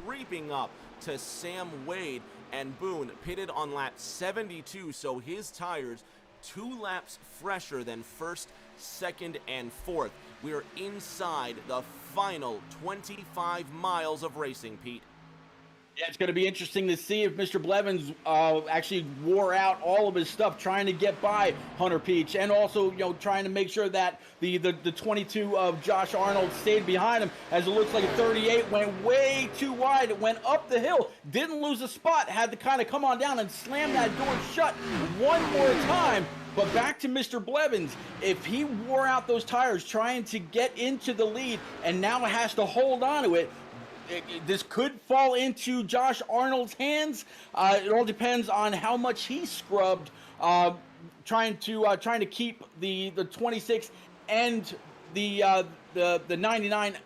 creeping up to Sam Wade, and Boone pitted on lap 72, so his tires 2 laps fresher than first, second, and fourth. We are inside the final 25 miles of racing, Pete. Yeah, it's going to be interesting to see if Mr. Blevins actually wore out all of his stuff trying to get by Hunter Peach, and also, trying to make sure that the 22 of Josh Arnold stayed behind him, as it looks like a 38 went way too wide. It went up the hill, didn't lose a spot, had to kind of come on down and slam that door shut one more time. But back to Mr. Blevins, if he wore out those tires trying to get into the lead and now has to hold on to it, this could fall into Josh Arnold's hands. It all depends on how much he scrubbed, trying to keep the 26 and the 99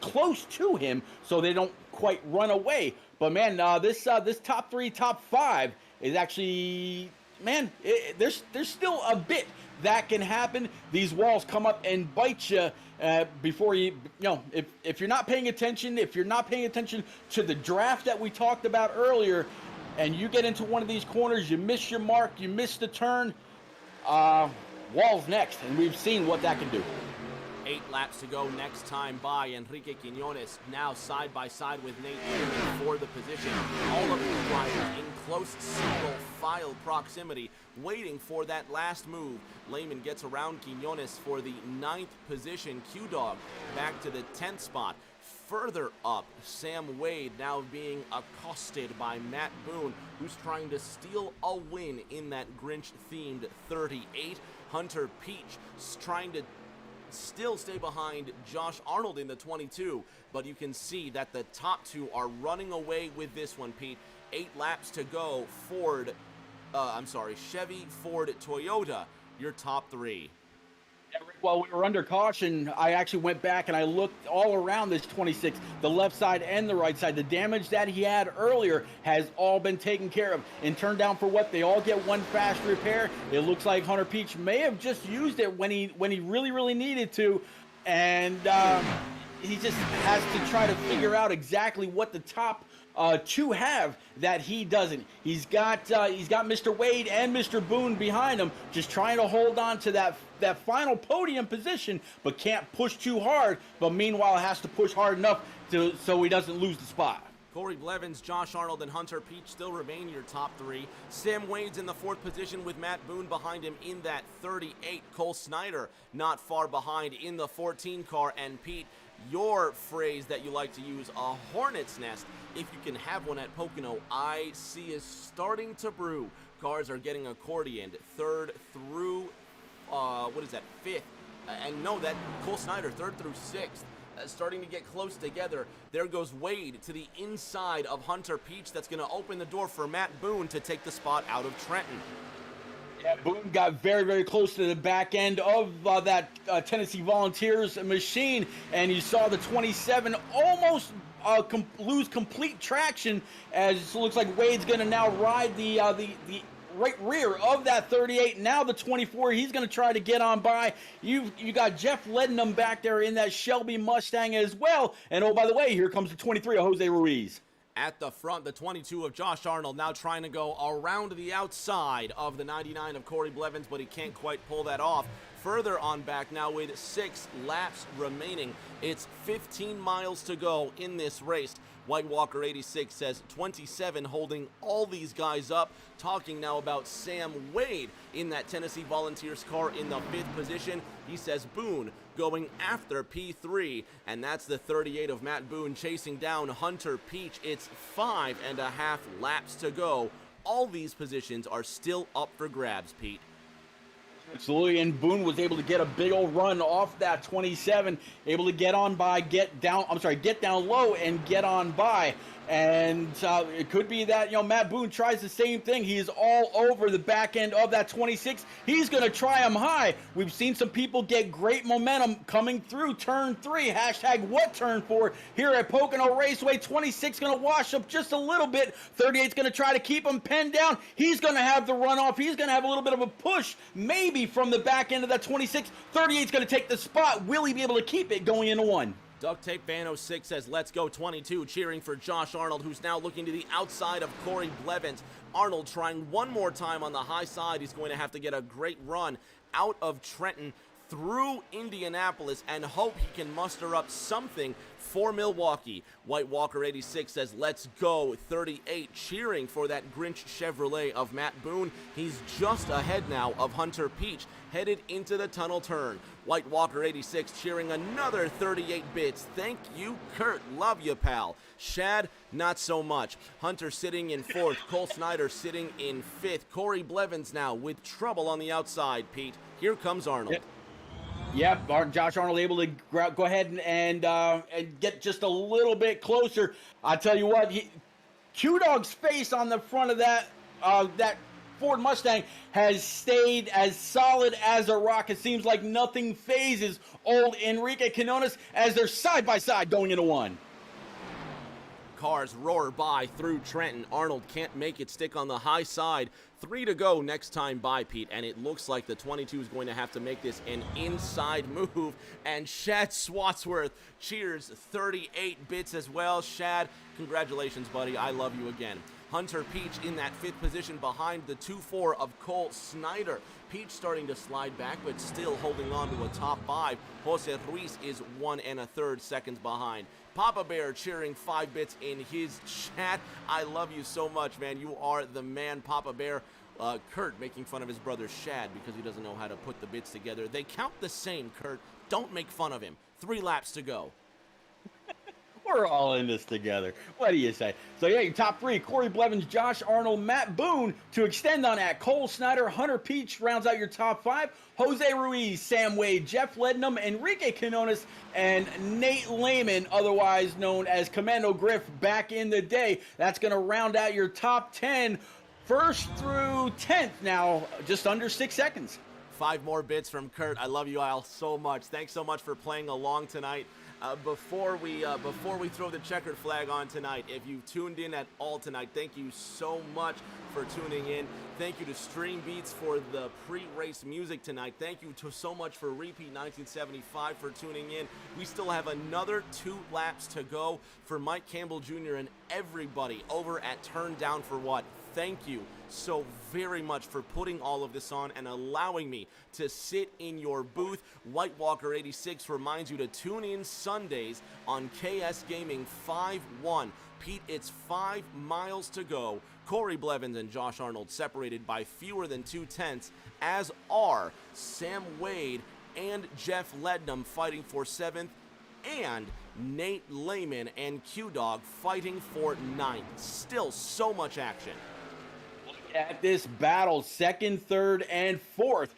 close to him so they don't quite run away. But man, this top 3, top 5 is actually, man, there's still a bit that can happen. These walls come up and bite you before if you're not paying attention, if you're not paying attention to the draft that we talked about earlier, and you get into one of these corners, you miss your mark, you miss the turn, walls next, and we've seen what that can do. 8 laps to go next time by. Enrique Quiñones now side by side with Nate Sherman for the position. All of these drivers in close single file proximity, waiting for that last move. Lehman gets around Quiñones for the 9th position. Q-Dog back to the 10th spot. Further up, Sam Wade now being accosted by Matt Boone, who's trying to steal a win in that Grinch-themed 38. Hunter Peach trying to still stay behind Josh Arnold in the 22, but you can see that the top 2 are running away with this one, Pete. 8 laps to go. Chevy, Ford, Toyota, your top 3. Yeah, Rick, while we were under caution, I actually went back and I looked all around this 26, the left side and the right side. The damage that he had earlier has all been taken care of and turned down for what? They all get one fast repair. It looks like Hunter Peach may have just used it when he really, really needed to, and he just has to try to figure out exactly what the top 2 have that he doesn't. He's got Mr. Wade and Mr. Boone behind him, just trying to hold on to that final podium position, but can't push too hard. But meanwhile, has to push hard enough so he doesn't lose the spot. Corey Blevins, Josh Arnold, and Hunter Peach still remain your top 3. Sam Wade's in the 4th position with Matt Boone behind him in that 38. Cole Snyder not far behind in the 14 car. And Pete, your phrase that you like to use, a hornet's nest, if you can have one at Pocono, I see is starting to brew. Cars are getting accordioned 3rd through, 5th. And no, that Cole Snyder, 3rd through 6th. Starting to get close together. There goes Wade to the inside of Hunter Peach. That's going to open the door for Matt Boone to take the spot out of Trenton. Yeah, Boone got very, very close to the back end of that Tennessee Volunteers machine, and you saw the 27 almost lose complete traction, as it looks like Wade's going to now ride the right rear of that 38. Now the 24, he's going to try to get on by. You got Jeff Ledenham back there in that Shelby Mustang as well. And oh, by the way, here comes the 23 of Jose Ruiz. At the front, the 22 of Josh Arnold now trying to go around the outside of the 99 of Corey Blevins, but he can't quite pull that off. Further on back now with 6 laps remaining. It's 15 miles to go in this race. White Walker 86 says 27 holding all these guys up. Talking now about Sam Wade in that Tennessee Volunteers car in the 5th position. He says Boone going after P3, and that's the 38 of Matt Boone chasing down Hunter Peach. It's 5.5 laps to go. All these positions are still up for grabs, Pete. Absolutely, and Boone was able to get a big old run off that 27, able to get down low and get on by. And it could be that, Matt Boone tries the same thing. He is all over the back end of that 26. He's going to try him high. We've seen some people get great momentum coming through turn 3. Hashtag what turn 4 here at Pocono Raceway. 26 going to wash up just a little bit. 38's going to try to keep him pinned down. He's going to have the runoff. He's going to have a little bit of a push, maybe from the back end of that 26. 38's going to take the spot. Will he be able to keep it going into 1? Duct Tape Fan 06 says, let's go 22, cheering for Josh Arnold, who's now looking to the outside of Corey Blevins. Arnold trying one more time on the high side. He's going to have to get a great run out of Trenton through Indianapolis and hope he can muster up something for Milwaukee. White Walker 86 says, let's go 38, cheering for that Grinch Chevrolet of Matt Boone. He's just ahead now of Hunter Peach, headed into the tunnel turn. White Walker 86 cheering another 38 bits. Thank you, Kurt. Love you, pal. Shad, not so much. Hunter sitting in 4th. Cole Snyder sitting in 5th. Corey Blevins now with trouble on the outside, Pete. Here comes Arnold. Yep, Josh Arnold able to go ahead and get just a little bit closer. I tell you what, Q-Dog's face on the front of that Ford Mustang has stayed as solid as a rock. It seems like nothing phases old Enrique Quinones as they're side by side going into 1. Cars roar by through Trenton. Arnold can't make it stick on the high side. 3 to go next time by, Pete, and it looks like the 22 is going to have to make this an inside move. And Shad Swatsworth cheers 38 bits as well. Shad, congratulations, buddy. I love you again. Hunter Peach in that 5th position behind the 2-4 of Cole Snyder. Peach starting to slide back, but still holding on to a top 5. Jose Ruiz is 1 1/3 seconds behind. Papa Bear cheering 5 bits in his chat. I love you so much, man. You are the man, Papa Bear. Kurt making fun of his brother Shad because he doesn't know how to put the bits together. They count the same, Kurt. Don't make fun of him. 3 laps to go. We're all in this together. What do you say? So, yeah, your top 3, Corey Blevins, Josh Arnold, Matt Boone. To extend on that, Cole Snyder, Hunter Peach rounds out your top 5. Jose Ruiz, Sam Wade, Jeff Lednum, Enrique Quinones, and Nate Lehman, otherwise known as Commando Griff back in the day. That's going to round out your top 10, 1st through 10th now, just under 6 seconds. 5 more bits from Kurt. I love you all so much. Thanks so much for playing along tonight. Before we throw the checkered flag on tonight, if you tuned in at all tonight, thank you so much for tuning in. Thank you to Stream Beats for the pre-race music tonight. Thank you so much for Repeat 1975 for tuning in. We still have another 2 laps to go for Mike Campbell Jr. and everybody over at Turn Down for What. Thank you so very much for putting all of this on and allowing me to sit in your booth. White Walker 86 reminds you to tune in Sundays on KS Gaming 5-1. Pete, it's 5 miles to go. Corey Blevins and Josh Arnold separated by fewer than 2/10, as are Sam Wade and Jeff Lednum fighting for 7th, and Nate Lehman and Q-Dog fighting for 9th. Still so much action. At this battle, 2nd, 3rd, and 4th.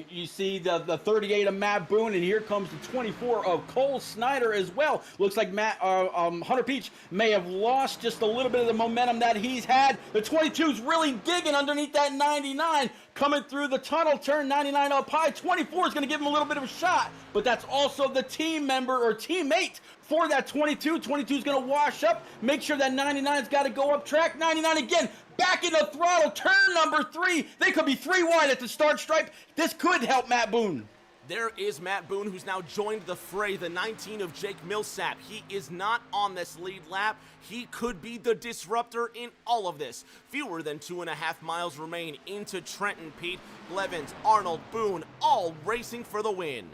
You see the 38 of Matt Boone, and here comes the 24 of Cole Snyder as well. Looks like Hunter Peach may have lost just a little bit of the momentum that he's had. The 22's really digging underneath that 99, coming through the tunnel turn, 99 up high. 24 is going to give him a little bit of a shot, but that's also the team member or teammate for that 22. 22 is going to wash up, make sure that 99's got to go up track. 99 again, back in the throttle, turn number 3. They could be 3 wide at the start stripe. This could help Matt Boone. There is Matt Boone, who's now joined the fray, the 19 of Jake Millsap. He is not on this lead lap. He could be the disruptor in all of this. Fewer than 2.5 miles remain into Trenton, Pete. Blevins, Arnold, Boone, all racing for the win.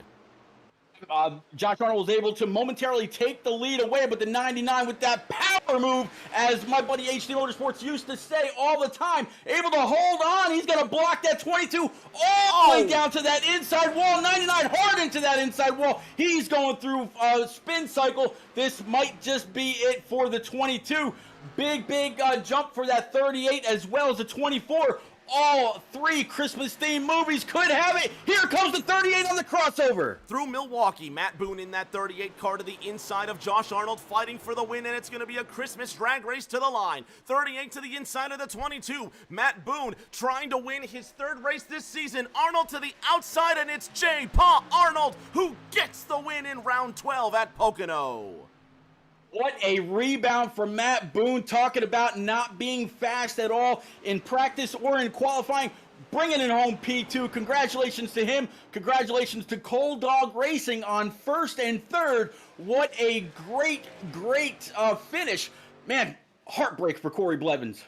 Josh Arnold was able to momentarily take the lead away, but the 99 with that power move, as my buddy HD Motorsports used to say all the time, able to hold on. He's going to block that 22 all the way down to that inside wall. 99 hard into that inside wall. He's going through a spin cycle. This might just be it for the 22. Big jump for that 38 as well as the 24. All three Christmas-themed movies could have it. Here comes the 38 on the crossover. Through Milwaukee, Matt Boone in that 38 car to the inside of Josh Arnold, fighting for the win, and it's going to be a Christmas drag race to the line. 38 to the inside of the 22. Matt Boone trying to win his third race this season. Arnold to the outside, and it's J. Paul Arnold who gets the win in round 12 at Pocono. What a rebound from Matt Boone, talking about not being fast at all in practice or in qualifying, bringing it home P2. Congratulations to him. Congratulations to Cold Dog Racing on first and third. What a great finish. Man, heartbreak for Corey Blevins.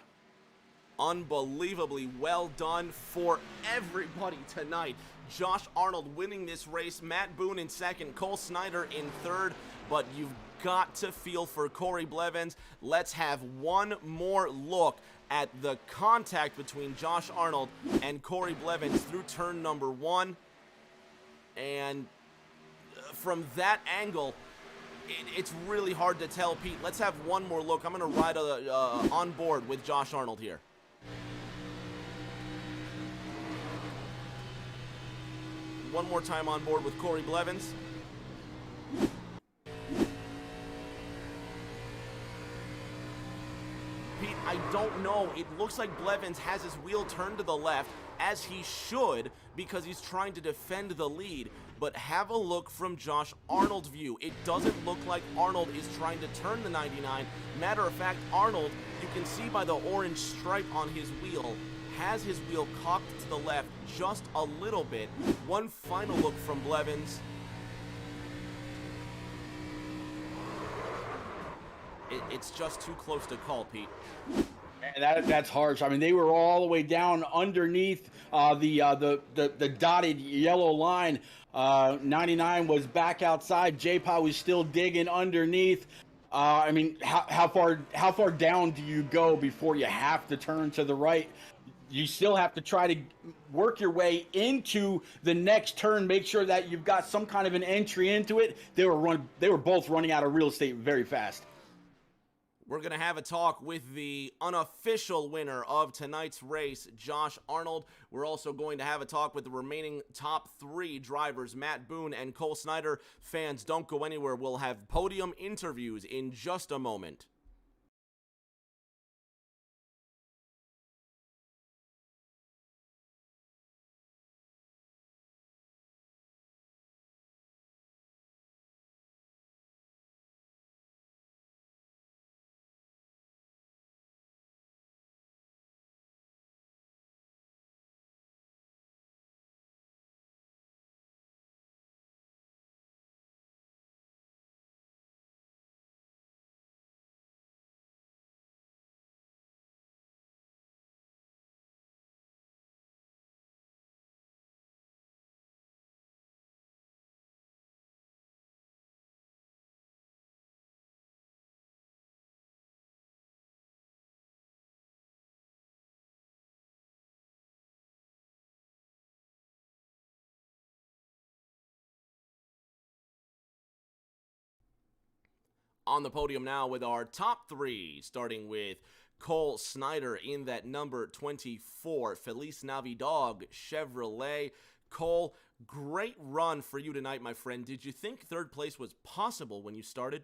Unbelievably well done for everybody tonight. Josh Arnold winning this race, Matt Boone in second, Cole Snyder in third, but you've got to feel for Corey Blevins. Let's have one more look at the contact between Josh Arnold and Corey Blevins through turn number 1. And from that angle, it's really hard to tell, Pete. Let's have one more look. I'm going to ride on board with Josh Arnold here. One more time on board with Corey Blevins. Pete, I don't know. It looks like Blevins has his wheel turned to the left, as he should, because he's trying to defend the lead. But have a look from Josh Arnold's view. It doesn't look like Arnold is trying to turn the 99. Matter of fact, Arnold, you can see by the orange stripe on his wheel, has his wheel cocked to the left just a little bit. One final look from Blevins. It's just too close to call, Pete. And that's harsh. I mean, they were all the way down underneath the dotted yellow line. 99 was back outside. J-Paw was still digging underneath. I mean, how far down do you go before you have to turn to the right? You still have to try to work your way into the next turn. Make sure that you've got some kind of an entry into it. They were both running out of real estate very fast. We're going to have a talk with the unofficial winner of tonight's race, Josh Arnold. We're also going to have a talk with the remaining top 3 drivers, Matt Boone and Cole Snyder. Fans, don't go anywhere. We'll have podium interviews in just a moment. On the podium now with our top 3, starting with Cole Snyder in that number 24, Feliz Navidad Chevrolet. Cole, great run for you tonight, my friend. Did you think third place was possible when you started?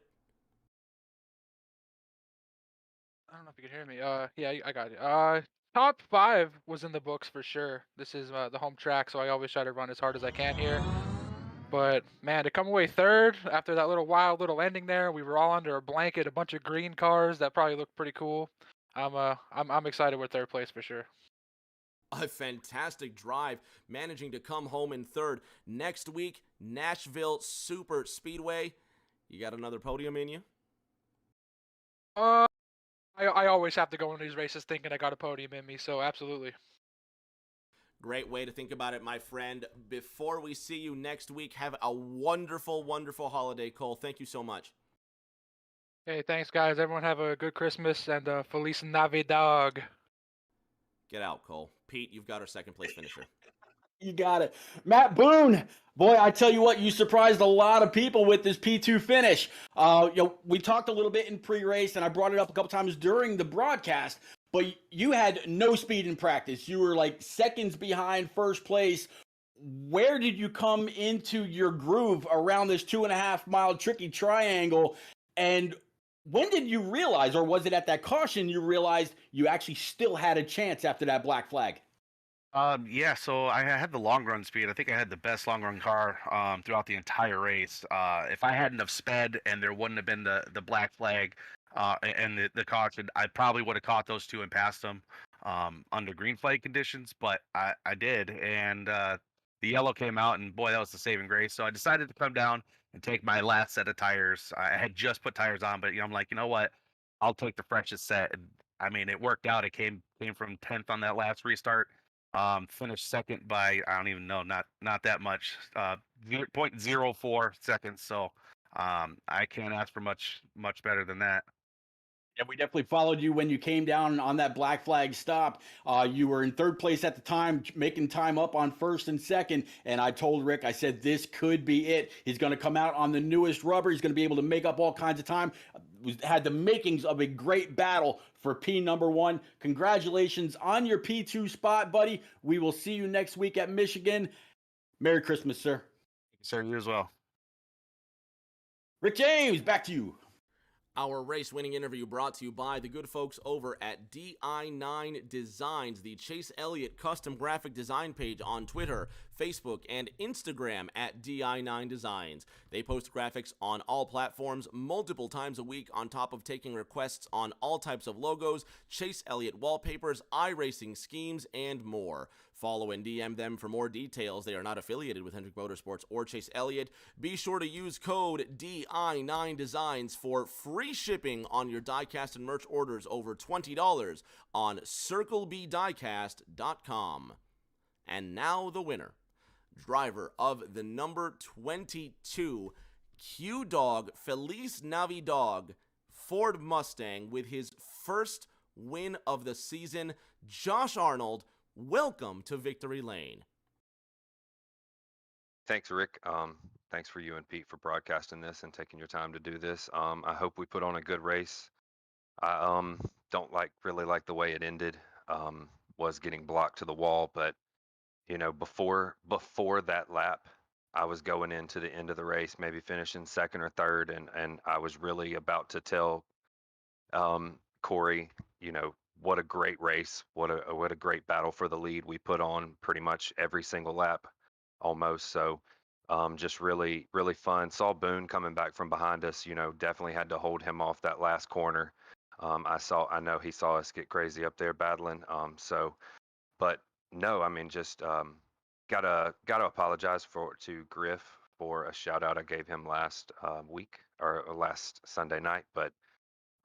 I don't know if you can hear me. Yeah, I got it. Top 5 was in the books for sure. This is the home track, so I always try to run as hard as I can here. But man, to come away third after that wild little ending there, we were all under a blanket, a bunch of green cars that probably looked pretty cool. I'm excited with third place for sure. A fantastic drive, managing to come home in third. Next week, Nashville Super Speedway. You got another podium in you? Uh, I always have to go into these races thinking I got a podium in me, so absolutely. Great way to think about it, my friend. Before we see you next week, have a wonderful, wonderful holiday, Cole. Thank you so much. Hey, thanks, guys. Everyone have a good Christmas and Feliz Navidad. Get out, Cole. Pete, you've got our second place finisher. You got it. Matt Boone, boy, I tell you what, you surprised a lot of people with this P2 finish. We talked a little bit in pre-race, and I brought it up a couple times during the broadcast, but you had no speed in practice. You were like seconds behind first place. Where did you come into your groove around this 2.5 mile tricky triangle? And when did you realize, or was it at that caution you realized you actually still had a chance after that black flag? Yeah, so I had the long run speed. I think I had the best long run car throughout the entire race. If I hadn't have sped and there wouldn't have been the black flag and the caution, I probably would have caught those two and passed them under green flag conditions. But I did, and the yellow came out, and boy, that was the saving grace. So I decided to come down and take my last set of tires. I had just put tires on, but I'm like, you know what? I'll take the freshest set. And I mean, it worked out. It came from 10th on that last restart. Finished second by I don't even know, not that much, 0.04 seconds. So I can't ask for much better than that. Yeah, we definitely followed you when you came down on that black flag stop. You were in third place at the time, making time up on first and second. And I told Rick, I said, this could be it. He's going to come out on the newest rubber. He's going to be able to make up all kinds of time. Had the makings of a great battle for P1. Congratulations on your P2 spot, buddy. We will see you next week at Michigan. Merry Christmas, sir. Sir, you as well. Rick James, back to you. Our race-winning interview brought to you by the good folks over at di9 Designs, the Chase Elliott custom graphic design page on Twitter, Facebook, and Instagram at di9 Designs. They post graphics on all platforms multiple times a week on top of taking requests on all types of logos, Chase Elliott wallpapers, iRacing schemes, and more. Follow and DM them for more details. They are not affiliated with Hendrick Motorsports or Chase Elliott. Be sure to use code DI9Designs for free shipping on your diecast and merch orders over $20 on CircleBDiecast.com. And now the winner, driver of the number 22 Q-Dog Feliz Navidad Ford Mustang with his first win of the season, Josh Arnold. Welcome to Victory Lane. Thanks, Rick. Thanks for you and Pete for broadcasting this and taking your time to do this. I hope we put on a good race. I don't really like the way it ended. Was getting blocked to the wall, but before that lap, I was going into the end of the race, maybe finishing second or third, and I was really about to tell Corey, what a great race, what a great battle for the lead we put on pretty much every single lap, almost. So just really really fun. Saw Boone coming back from behind us. Definitely had to hold him off that last corner. I know he saw us get crazy up there battling. But no, I mean, just gotta apologize to Griff for a shout out I gave him last week or last Sunday night. But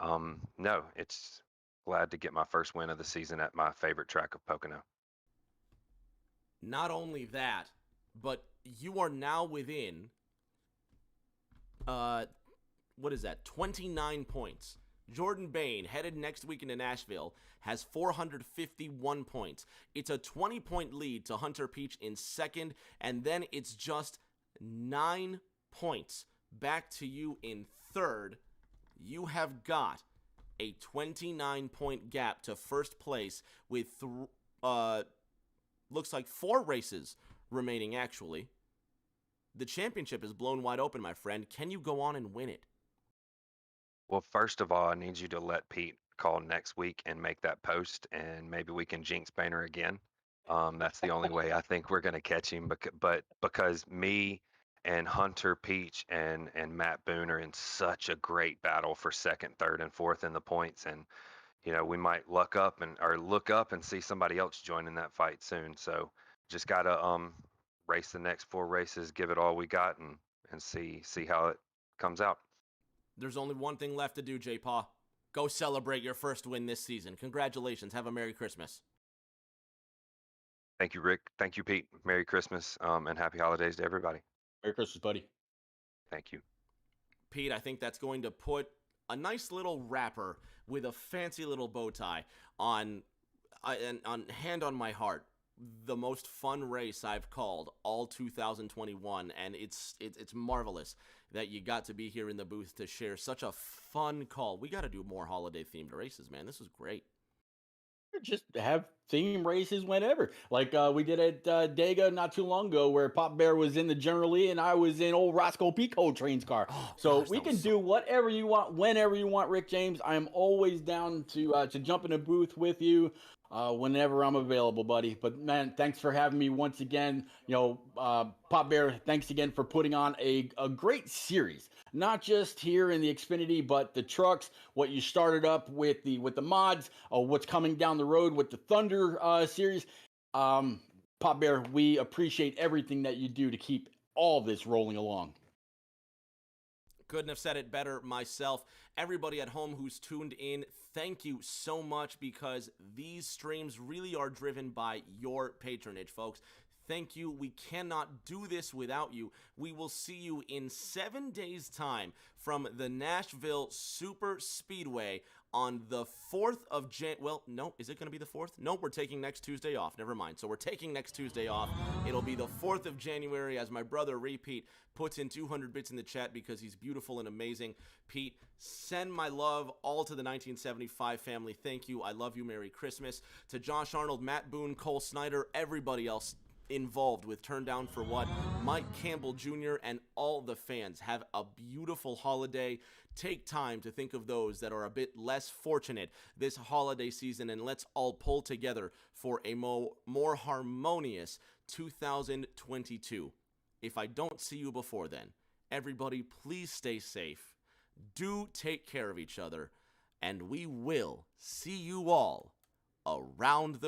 no, it's glad to get my first win of the season at my favorite track of Pocono. Not only that, but you are now within, what is that, 29 points. Jordan Bain, headed next week into Nashville, has 451 points. It's a 20-point lead to Hunter Peach in second, and then it's just 9 points back to you in third. You have got a 29-point gap to first place with, looks like 4 races remaining, actually. The championship is blown wide open, my friend. Can you go on and win it? Well, first of all, I need you to let Pete call next week and make that post, and maybe we can jinx Boehner again. That's the only way I think we're going to catch him. But because me and Hunter Peach and Matt Boone are in such a great battle for second, third, and fourth in the points, and we might look up and see somebody else joining that fight soon. So just gotta race the next 4 races, give it all we got, and see how it comes out. There's only one thing left to do, J-Paw. Go celebrate your first win this season. Congratulations. Have a Merry Christmas. Thank you, Rick. Thank you, Pete. Merry Christmas, and happy holidays to everybody. Merry Christmas, buddy. Thank you. Pete, I think that's going to put a nice little wrapper with a fancy little bow tie on hand on my heart. The most fun race I've called all 2021, and it's marvelous that you got to be here in the booth to share such a fun call. We got to do more holiday themed races, man. This was great. Just have theme races whenever, like we did at Dega not too long ago, where Pop Bear was in the General Lee and I was in old Roscoe Pico Trains car. So gosh, we can do whatever you want, whenever you want, Rick James. I'm always down to jump in a booth with you whenever I'm available, buddy. But man, thanks for having me once again. Pop Bear, thanks again for putting on a great series, not just here in the Xfinity, but the trucks, what you started up with the mods, what's coming down the road with the Thunder series. Pop Bear, we appreciate everything that you do to keep all this rolling along. Couldn't have said it better myself. Everybody at home who's tuned in, thank you so much, because these streams really are driven by your patronage, folks. Thank you. We cannot do this without you. We will see you in 7 days' time from the Nashville Super Speedway on the 4th of well, no, is it going to be the 4th? No, we're taking next Tuesday off. Never mind. So we're taking next Tuesday off. It'll be the 4th of January as my brother Repeat puts in 200 bits in the chat because he's beautiful and amazing. Pete, send my love all to the 1975 family. Thank you. I love you. Merry Christmas. To Josh Arnold, Matt Boone, Cole Snyder, everybody else involved with Turn Down for What, Mike Campbell Jr., and all the fans. Have a beautiful holiday. Take time to think of those that are a bit less fortunate this holiday season, and let's all pull together for a more harmonious 2022. If I don't see you before then, everybody please stay safe. Do take care of each other, and we will see you all around the